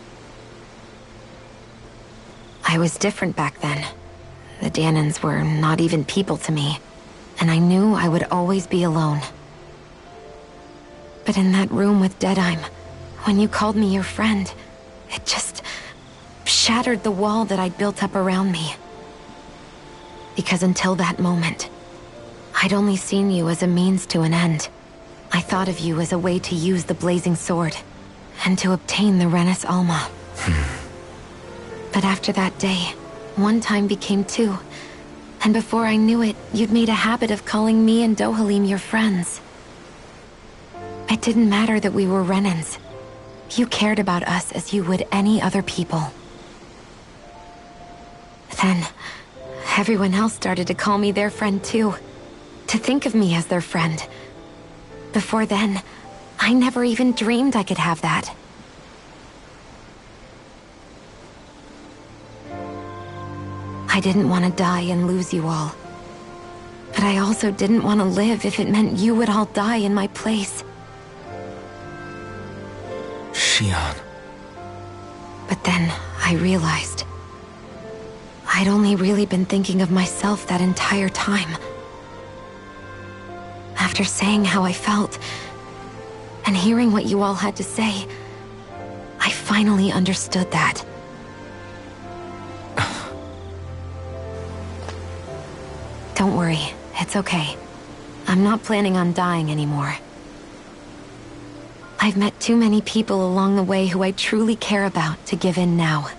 [SPEAKER 6] I was different back then. The Danans were not even people to me, and I knew I would always be alone. But in that room with Deadime, when you called me your friend, it just shattered the wall that I'd built up around me. Because until that moment, I'd only seen you as a means to an end. I thought of you as a way to use the blazing sword, and to obtain the Renis Alma. But after that day, one time became two, and before I knew it, you'd made a habit of calling me and Dohalim your friends. It didn't matter that we were Renans. You cared about us as you would any other people. Then, everyone else started to call me their friend too. To think of me as their friend. Before then, I never even dreamed I could have that. I didn't want to die and lose you all. But I also didn't want to live if it meant you would all die in my place.
[SPEAKER 2] Shion.
[SPEAKER 6] But then I realized I'd only really been thinking of myself that entire time. After saying how I felt, and hearing what you all had to say, I finally understood that. Don't worry, it's okay. I'm not planning on dying anymore. I've met too many people along the way who I truly care about to give in now.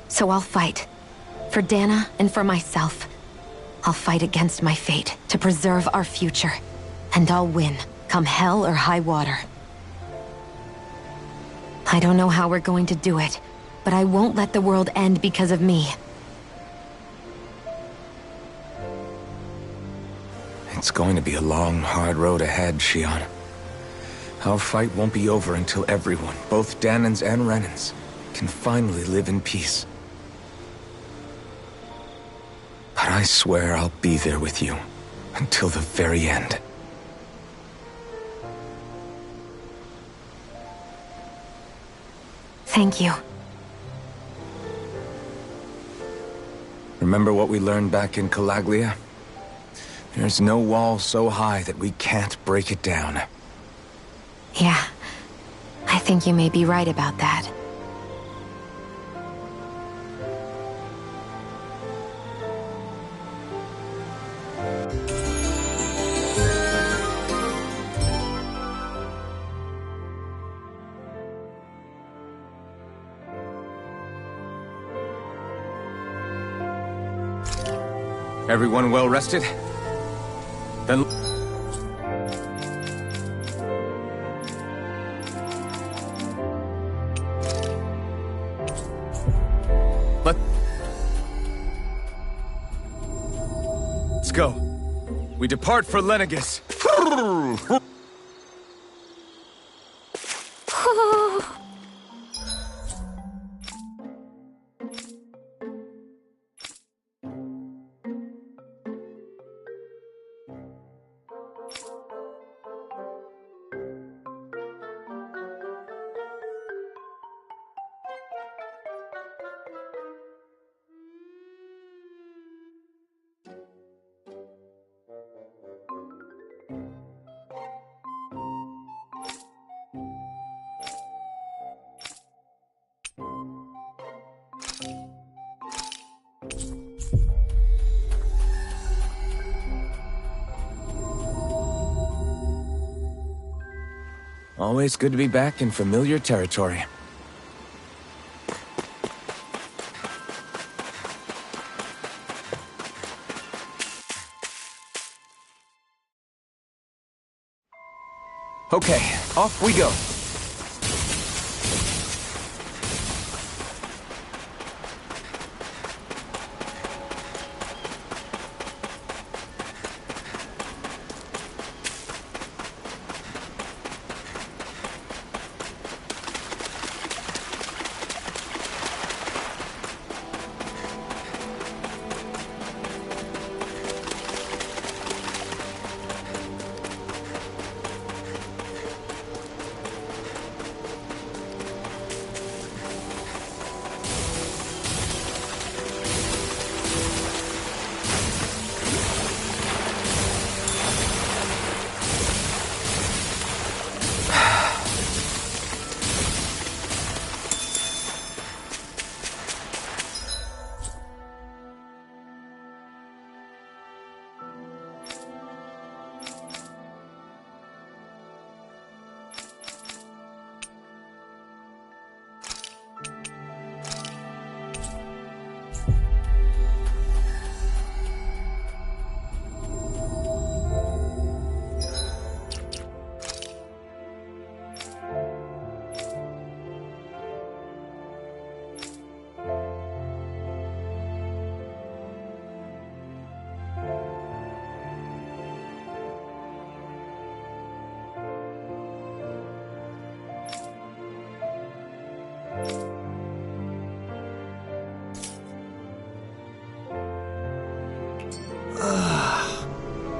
[SPEAKER 6] So I'll fight. For Dana and for myself. I'll fight against my fate to preserve our future. And I'll win, come hell or high water. I don't know how we're going to do it, but I won't let the world end because of me.
[SPEAKER 2] It's going to be a long, hard road ahead, Shion. Our fight won't be over until everyone, both Danans and Renans, can finally live in peace. But I swear I'll be there with you until the very end.
[SPEAKER 6] Thank you.
[SPEAKER 2] Remember what we learned back in Calaglia? There's no wall so high that we can't break it down.
[SPEAKER 6] Yeah, I think you may be right about that.
[SPEAKER 2] Everyone well rested? Then... Let's go. We depart for Lenegis. Always good to be back in familiar territory. Okay, off we go.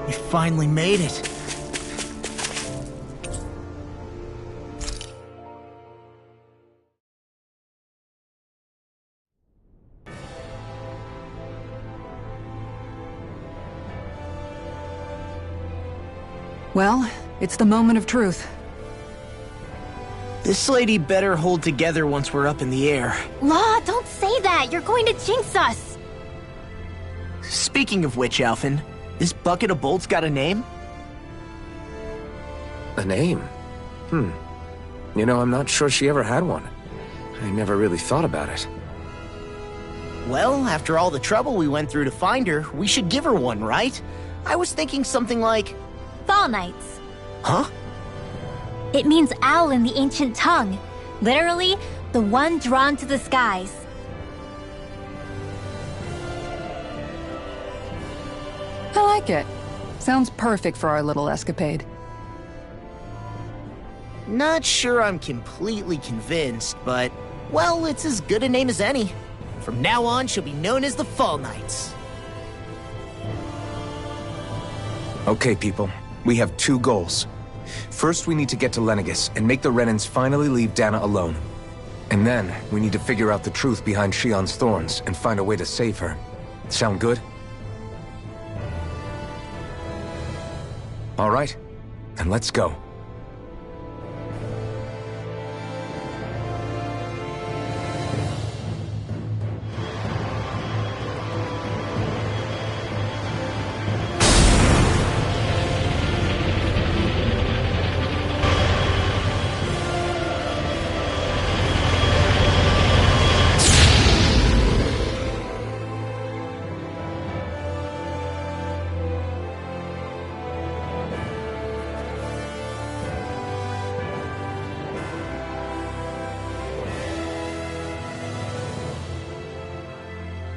[SPEAKER 3] We finally made it.
[SPEAKER 4] Well, it's the moment of truth.
[SPEAKER 3] This lady better hold together once we're up in the air.
[SPEAKER 1] Law, don't say that! You're going to jinx us!
[SPEAKER 3] Speaking of which, Alphen, this bucket of bolts got a name?
[SPEAKER 2] A name? You know, I'm not sure she ever had one. I never really thought about it.
[SPEAKER 3] Well, after all the trouble we went through to find her, we should give her one, right? I was thinking something like...
[SPEAKER 1] Fall Knights.
[SPEAKER 3] Huh?
[SPEAKER 1] It means owl in the ancient tongue. Literally, the one drawn to the skies.
[SPEAKER 4] I like it. Sounds perfect for our little escapade.
[SPEAKER 3] Not sure I'm completely convinced, but, well, it's as good a name as any. From now on, she'll be known as the Fall Knights.
[SPEAKER 2] Okay, people. We have two goals. First, we need to get to Lenegis and make the Renans finally leave Dana alone. And then, we need to figure out the truth behind Shion's thorns and find a way to save her. Sound good? All right, then let's go.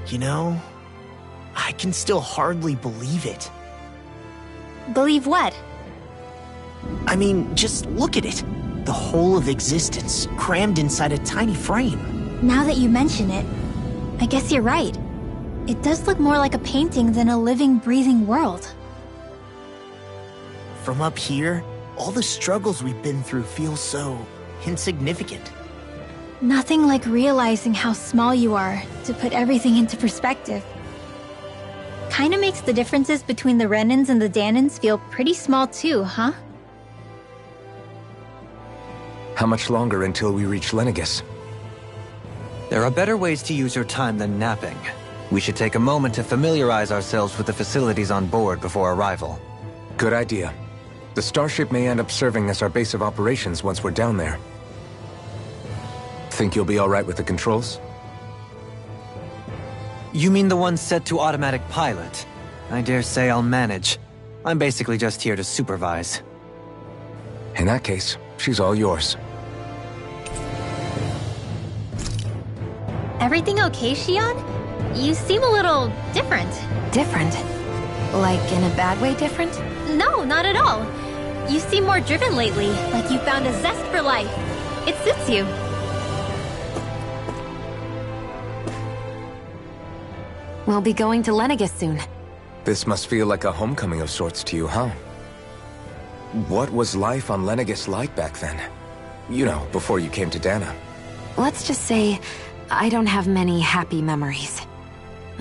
[SPEAKER 3] You know, I can still hardly believe it.
[SPEAKER 1] Believe what?
[SPEAKER 3] I mean, just look at it. The whole of existence, crammed inside a tiny frame.
[SPEAKER 1] Now that you mention it, I guess you're right. It does look more like a painting than a living, breathing world.
[SPEAKER 3] From up here, all the struggles we've been through feel so insignificant.
[SPEAKER 1] Nothing like realizing how small you are to put everything into perspective. Kinda makes the differences between the Renans and the Danans feel pretty small too, huh?
[SPEAKER 2] How much longer until we reach Lenegis?
[SPEAKER 5] There are better ways to use your time than napping. We should take a moment to familiarize ourselves with the facilities on board before arrival.
[SPEAKER 2] Good idea. The starship may end up serving as our base of operations once we're down there. Think you'll be all right with the controls?
[SPEAKER 5] You mean the one set to automatic pilot? I dare say I'll manage. I'm basically just here to supervise.
[SPEAKER 2] In that case, she's all yours.
[SPEAKER 1] Everything okay, Shion? You seem a little different.
[SPEAKER 6] Different? Like in a bad way different?
[SPEAKER 1] No, not at all. You seem more driven lately, like you found a zest for life. It suits you.
[SPEAKER 6] We'll be going to Lenegis soon.
[SPEAKER 2] This must feel like a homecoming of sorts to you, huh? What was life on Lenegis like back then? You know, before you came to Dana.
[SPEAKER 6] Let's just say, I don't have many happy memories.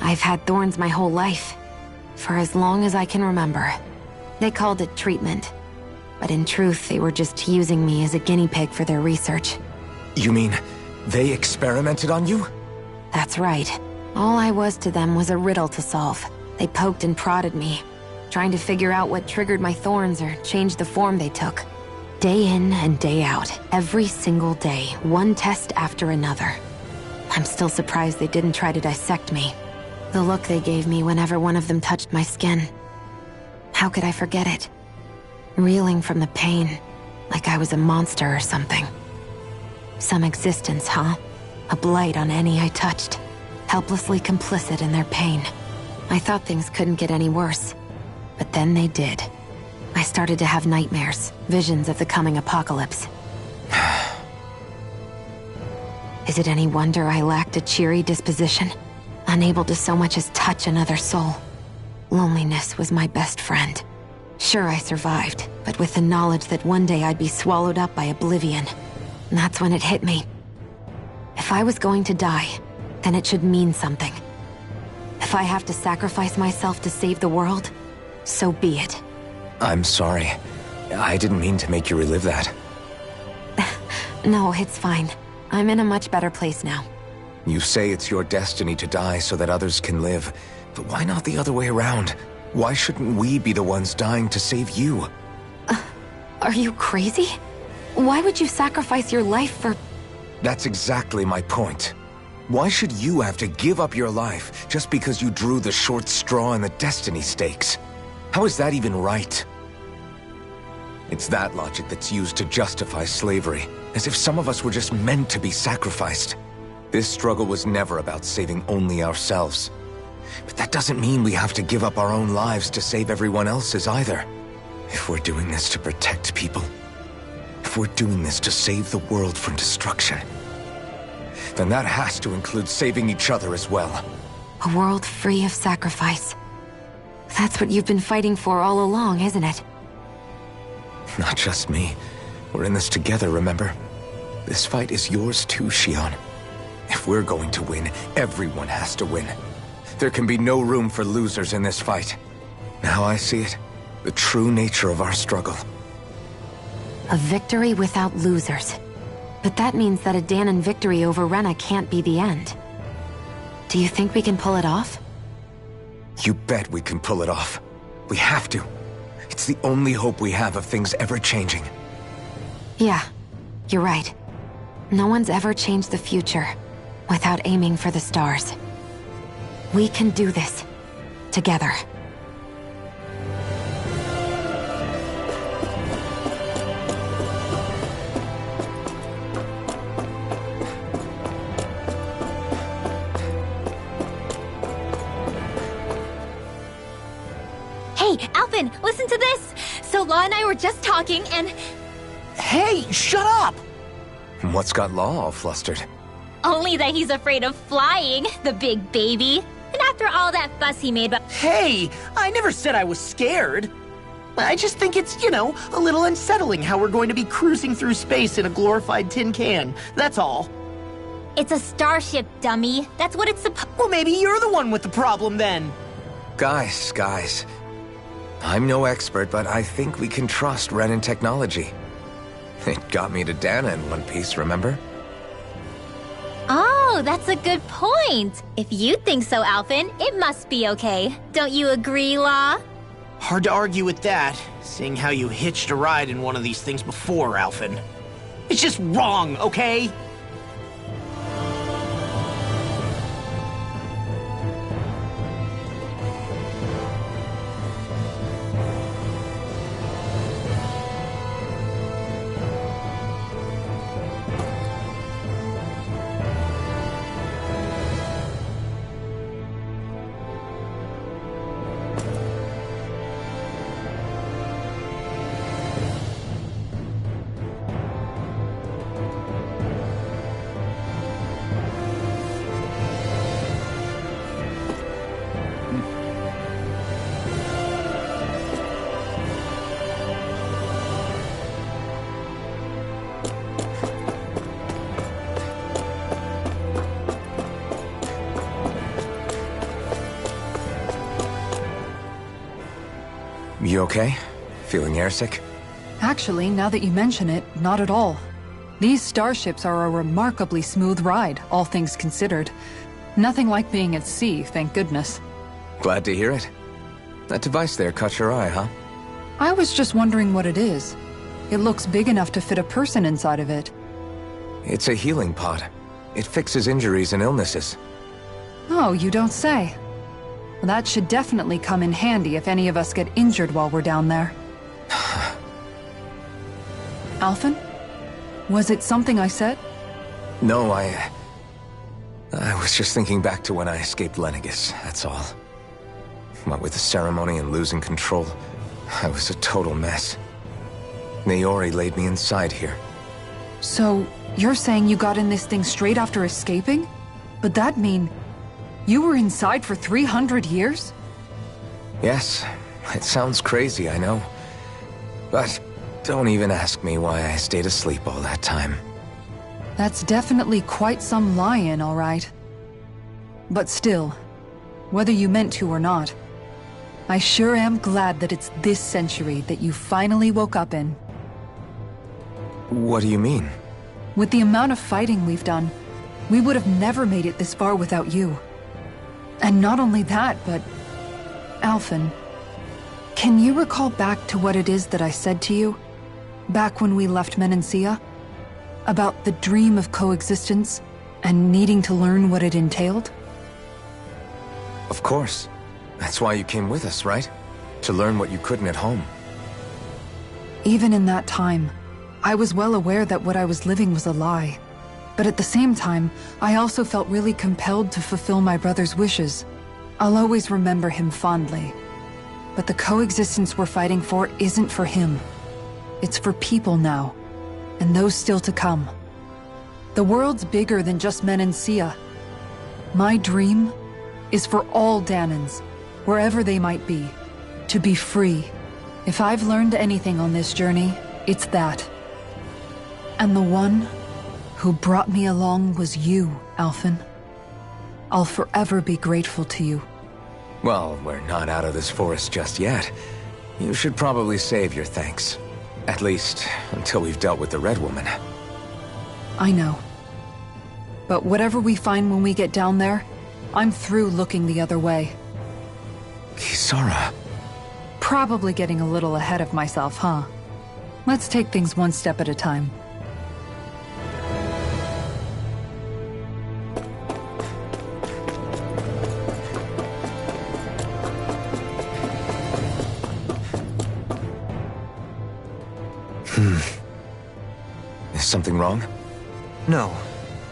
[SPEAKER 6] I've had thorns my whole life, for as long as I can remember. They called it treatment, but in truth, they were just using me as a guinea pig for their research.
[SPEAKER 2] You mean, they experimented on you?
[SPEAKER 6] That's right. All I was to them was a riddle to solve. They poked and prodded me, trying to figure out what triggered my thorns or changed the form they took. Day in and day out, every single day, one test after another. I'm still surprised they didn't try to dissect me. The look they gave me whenever one of them touched my skin. How could I forget it? Reeling from the pain, like I was a monster or something. Some existence, huh? A blight on any I touched. Helplessly complicit in their pain. I thought things couldn't get any worse, but then they did. I started to have nightmares, visions of the coming apocalypse. Is it any wonder I lacked a cheery disposition? Unable to so much as touch another soul. Loneliness was my best friend. Sure, I survived, but with the knowledge that one day I'd be swallowed up by oblivion. And that's when it hit me. If I was going to die, then it should mean something. If I have to sacrifice myself to save the world, so be it.
[SPEAKER 2] I'm sorry. I didn't mean to make you relive that.
[SPEAKER 6] No, it's fine. I'm in a much better place now.
[SPEAKER 2] You say it's your destiny to die so that others can live, but why not the other way around? Why shouldn't we be the ones dying to save you?
[SPEAKER 6] Are you crazy? Why would you sacrifice your life for...
[SPEAKER 2] That's exactly my point. Why should you have to give up your life just because you drew the short straw in the destiny stakes? How is that even right? It's that logic that's used to justify slavery, As if some of us were just meant to be sacrificed. This struggle was never about saving only ourselves. But that doesn't mean we have to give up our own lives to save everyone else's either. If we're doing this to protect people, if we're doing this to save the world from destruction, then that has to include saving each other as well.
[SPEAKER 6] A world free of sacrifice. That's what you've been fighting for all along, isn't it?
[SPEAKER 2] Not just me. We're in this together, remember? This fight is yours too, Shion. If we're going to win, everyone has to win. There can be no room for losers in this fight. Now I see it. The true nature of our struggle.
[SPEAKER 6] A victory without losers. But that means that a Danon victory over Rena can't be the end. Do you think we can pull it off?
[SPEAKER 2] You bet we can pull it off. We have to. It's the only hope we have of things ever changing.
[SPEAKER 6] Yeah, you're right. No one's ever changed the future without aiming for the stars. We can do this. Together.
[SPEAKER 1] Hey, Alphen, listen to this! So Law and I were just talking and...
[SPEAKER 3] Hey, shut up!
[SPEAKER 2] What's got Law all flustered?
[SPEAKER 1] Only that he's afraid of flying, the big baby. And after all that fuss he made about...
[SPEAKER 3] Hey, I never said I was scared. I just think it's, a little unsettling how we're going to be cruising through space in a glorified tin can. That's all.
[SPEAKER 1] It's a starship, dummy. That's what it's supposed...
[SPEAKER 3] Well, maybe you're the one with the problem then.
[SPEAKER 2] Guys. I'm no expert, but I think we can trust Renan technology. It got me to Dana in one piece, remember?
[SPEAKER 1] Oh, that's a good point. If you think so, Alphen, it must be okay. Don't you agree, Law?
[SPEAKER 3] Hard to argue with that, seeing how you hitched a ride in one of these things before, Alphen. It's just wrong, okay?
[SPEAKER 2] You okay? Feeling airsick?
[SPEAKER 4] Actually, now that you mention it, not at all. These starships are a remarkably smooth ride, all things considered. Nothing like being at sea, thank goodness.
[SPEAKER 2] Glad to hear it. That device there caught your eye, huh?
[SPEAKER 4] I was just wondering what it is. It looks big enough to fit a person inside of it.
[SPEAKER 2] It's a healing pod. It fixes injuries and illnesses.
[SPEAKER 4] Oh, you don't say. Well, that should definitely come in handy if any of us get injured while we're down there. Alphen? Was it something I said?
[SPEAKER 2] No, I was just thinking back to when I escaped Lenegis, that's all. What with the ceremony and losing control, I was a total mess. Naori laid me inside here.
[SPEAKER 4] So, you're saying you got in this thing straight after escaping? But that mean... you were inside for 300 years?
[SPEAKER 2] Yes, it sounds crazy, I know. But don't even ask me why I stayed asleep all that time.
[SPEAKER 4] That's definitely quite some lie-in, all right. But still, whether you meant to or not, I sure am glad that it's this century that you finally woke up in.
[SPEAKER 2] What do you mean?
[SPEAKER 4] With the amount of fighting we've done, we would have never made it this far without you. And not only that, but... Alphen, can you recall back to what it is that I said to you? Back when we left Menancia? About the dream of coexistence, and needing to learn what it entailed?
[SPEAKER 2] Of course. That's why you came with us, right? To learn what you couldn't at home.
[SPEAKER 4] Even in that time, I was well aware that what I was living was a lie. But at the same time, I also felt really compelled to fulfill my brother's wishes. I'll always remember him fondly. But the coexistence we're fighting for isn't for him. It's for people now, and those still to come. The world's bigger than just Menancia. My dream is for all Danans, wherever they might be, to be free. If I've learned anything on this journey, it's that. And the one who brought me along was you, Alphen. I'll forever be grateful to you.
[SPEAKER 2] Well, we're not out of this forest just yet. You should probably save your thanks. At least, until we've dealt with the Red Woman.
[SPEAKER 4] I know. But whatever we find when we get down there, I'm through looking the other way.
[SPEAKER 2] Kisara.
[SPEAKER 4] Probably getting a little ahead of myself, huh? Let's take things one step at a time.
[SPEAKER 2] Is something wrong?
[SPEAKER 5] No.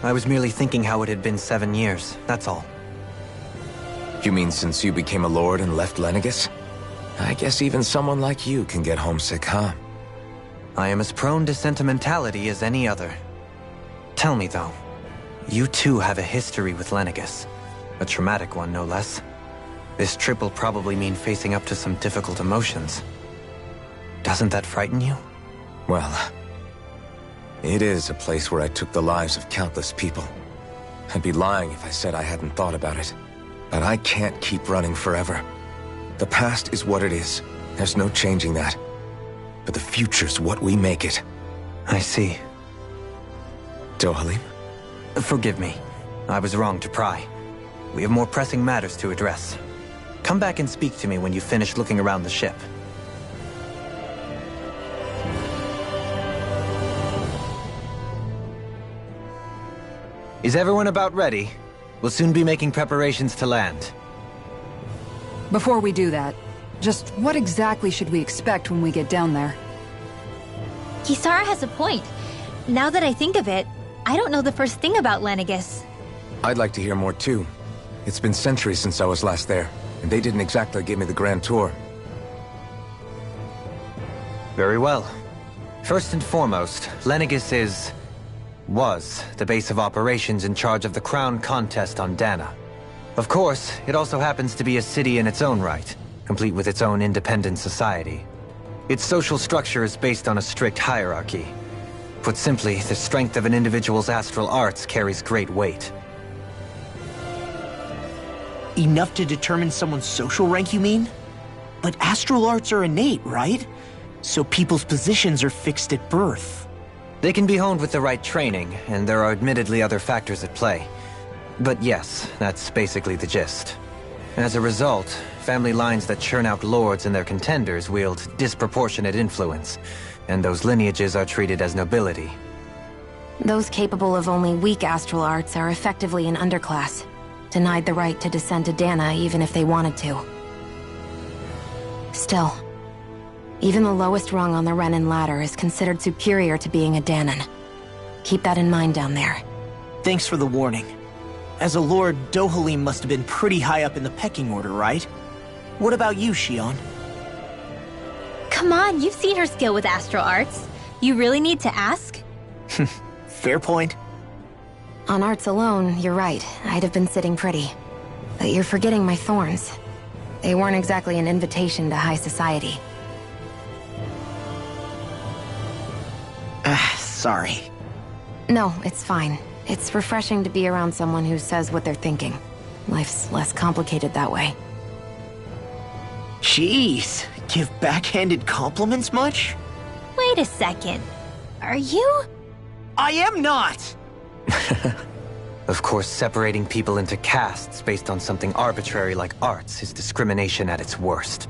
[SPEAKER 5] I was merely thinking how it had been 7 years, that's all.
[SPEAKER 2] You mean since you became a lord and left Lenegis? I guess even someone like you can get homesick, huh?
[SPEAKER 5] I am as prone to sentimentality as any other. Tell me, though, you too have a history with Lenegis. A traumatic one, no less. This trip will probably mean facing up to some difficult emotions. Doesn't that frighten you?
[SPEAKER 2] Well, it is a place where I took the lives of countless people. I'd be lying if I said I hadn't thought about it. But I can't keep running forever. The past is what it is. There's no changing that. But the future's what we make it.
[SPEAKER 5] I see.
[SPEAKER 2] Dohalim?
[SPEAKER 5] Forgive me. I was wrong to pry. We have more pressing matters to address. Come back and speak to me when you finish looking around the ship. Is everyone about ready? We'll soon be making preparations to land.
[SPEAKER 4] Before we do that, just what exactly should we expect when we get down there?
[SPEAKER 1] Kisara has a point. Now that I think of it, I don't know the first thing about Lenegis.
[SPEAKER 2] I'd like to hear more too. It's been centuries since I was last there, and they didn't exactly give me the grand tour.
[SPEAKER 5] Very well. First and foremost, Lenegis was the base of operations in charge of the crown contest on Dana. Of course, it also happens to be a city in its own right, complete with its own independent society. Its social structure is based on a strict hierarchy. Put simply, the strength of an individual's astral arts carries great weight.
[SPEAKER 3] Enough to determine someone's social rank, you mean? But astral arts are innate, right? So people's positions are fixed at birth.
[SPEAKER 5] They can be honed with the right training, and there are admittedly other factors at play. But yes, that's basically the gist. As a result, family lines that churn out lords and their contenders wield disproportionate influence, and those lineages are treated as nobility.
[SPEAKER 6] Those capable of only weak astral arts are effectively an underclass, denied the right to descend to Dana even if they wanted to. Still, even the lowest rung on the Renan ladder is considered superior to being a Danan. Keep that in mind down there.
[SPEAKER 3] Thanks for the warning. As a lord, Dohalim must have been pretty high up in the pecking order, right? What about you, Shion?
[SPEAKER 1] Come on, you've seen her skill with astral arts. You really need to ask?
[SPEAKER 3] Fair point.
[SPEAKER 6] On arts alone, you're right. I'd have been sitting pretty. But you're forgetting my thorns. They weren't exactly an invitation to high society.
[SPEAKER 3] Sorry.
[SPEAKER 6] No, it's fine. It's refreshing to be around someone who says what they're thinking. Life's less complicated that way.
[SPEAKER 3] Jeez, give backhanded compliments much?
[SPEAKER 1] Wait a second. Are you?
[SPEAKER 3] I am not!
[SPEAKER 5] Of course, separating people into castes based on something arbitrary like arts is discrimination at its worst.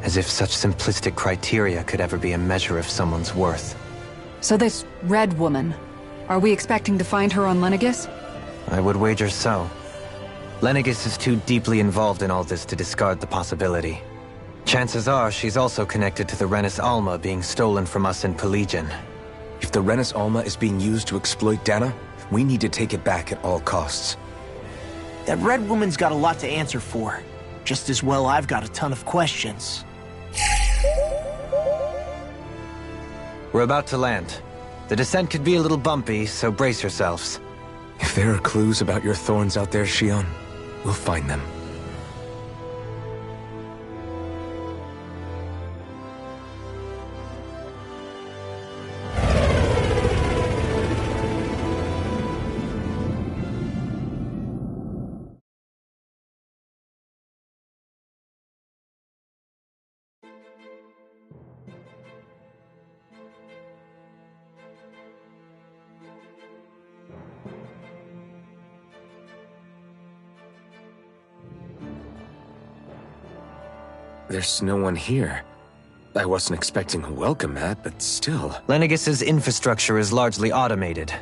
[SPEAKER 5] As if such simplistic criteria could ever be a measure of someone's worth.
[SPEAKER 4] So this Red Woman, are we expecting to find her on Lenegis?
[SPEAKER 5] I would wager so. Lenegis is too deeply involved in all this to discard the possibility. Chances are she's also connected to the Rennis Alma being stolen from us in Pelegion.
[SPEAKER 2] If the Rennis Alma is being used to exploit Dana, we need to take it back at all costs.
[SPEAKER 3] That red woman's got a lot to answer for. Just as well I've got a ton of questions.
[SPEAKER 5] We're about to land. The descent could be a little bumpy, so brace yourselves.
[SPEAKER 2] If there are clues about your thorns out there, Shion, we'll find them. There's no one here. I wasn't expecting a welcome mat, but still.
[SPEAKER 5] Lenegis' infrastructure is largely automated.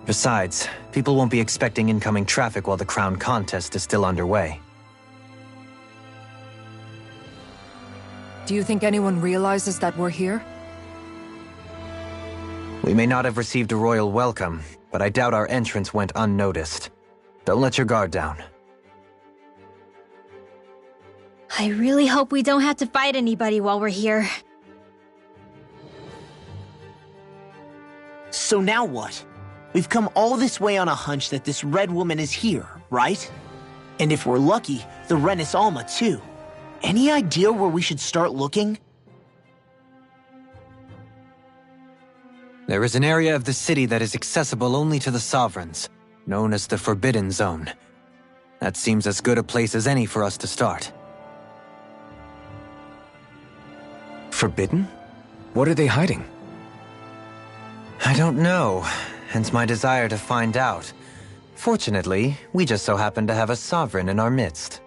[SPEAKER 5] Besides, people won't be expecting incoming traffic while the crown contest is still underway.
[SPEAKER 4] Do you think anyone realizes that we're here?
[SPEAKER 5] We may not have received a royal welcome, but I doubt our entrance went unnoticed. Don't let your guard down.
[SPEAKER 1] I really hope we don't have to fight anybody while we're here.
[SPEAKER 3] So now what? We've come all this way on a hunch that this red woman is here, right? And if we're lucky, the Rennis Alma too. Any idea where we should start looking?
[SPEAKER 5] There is an area of the city that is accessible only to the Sovereigns, known as the Forbidden Zone. That seems as good a place as any for us to start.
[SPEAKER 2] Forbidden? What are they hiding?
[SPEAKER 5] I don't know, hence my desire to find out. Fortunately, we just so happen to have a sovereign in our midst.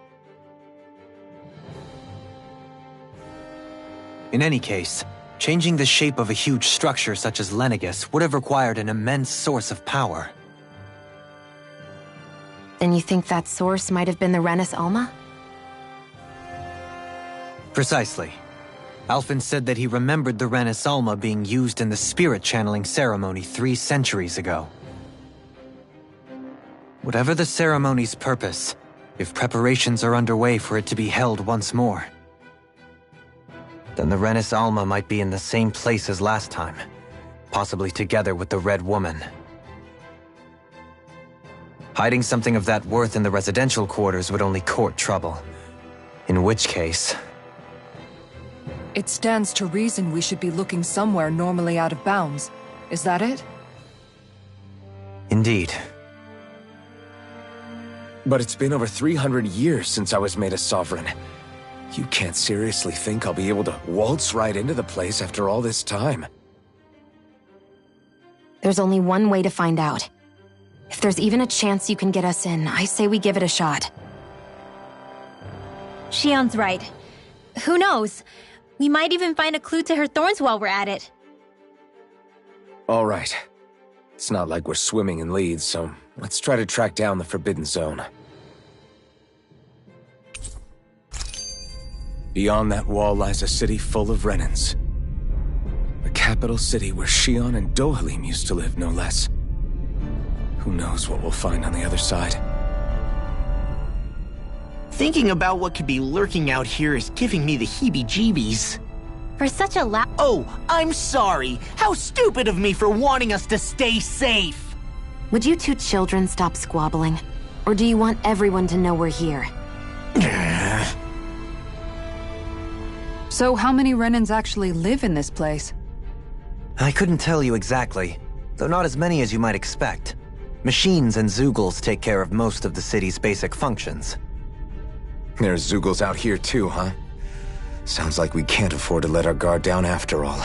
[SPEAKER 5] In any case, changing the shape of a huge structure such as Lenegis would have required an immense source of power.
[SPEAKER 6] Then you think that source might have been the Rennis Alma?
[SPEAKER 5] Precisely. Alphen said that he remembered the Rennis Alma being used in the spirit channeling ceremony 3 centuries ago. Whatever the ceremony's purpose, if preparations are underway for it to be held once more, then the Rennis Alma might be in the same place as last time, possibly together with the Red Woman. Hiding something of that worth in the residential quarters would only court trouble. In which case...
[SPEAKER 4] It stands to reason we should be looking somewhere normally out of bounds. Is that it?
[SPEAKER 5] Indeed.
[SPEAKER 2] But it's been over 300 years since I was made a sovereign. You can't seriously think I'll be able to waltz right into the place after all this time.
[SPEAKER 6] There's only one way to find out. If there's even a chance you can get us in, I say we give it a shot.
[SPEAKER 1] Shion's right. Who knows? We might even find a clue to her thorns while we're at it.
[SPEAKER 2] All right. It's not like we're swimming in leads, so let's try to track down the Forbidden Zone. Beyond that wall lies a city full of Renins. The capital city where Shion and Dohalim used to live, no less. Who knows what we'll find on the other side?
[SPEAKER 3] Thinking about what could be lurking out here is giving me the heebie-jeebies.
[SPEAKER 1] For such a
[SPEAKER 3] Oh, I'm sorry. How stupid of me for wanting us to stay safe.
[SPEAKER 6] Would you two children stop squabbling? Or do you want everyone to know we're here?
[SPEAKER 4] So how many Renins actually live in this place?
[SPEAKER 5] I couldn't tell you exactly, though not as many as you might expect. Machines and Zeugles take care of most of the city's basic functions.
[SPEAKER 2] There's Zeugles out here too, huh? Sounds like we can't afford to let our guard down after all.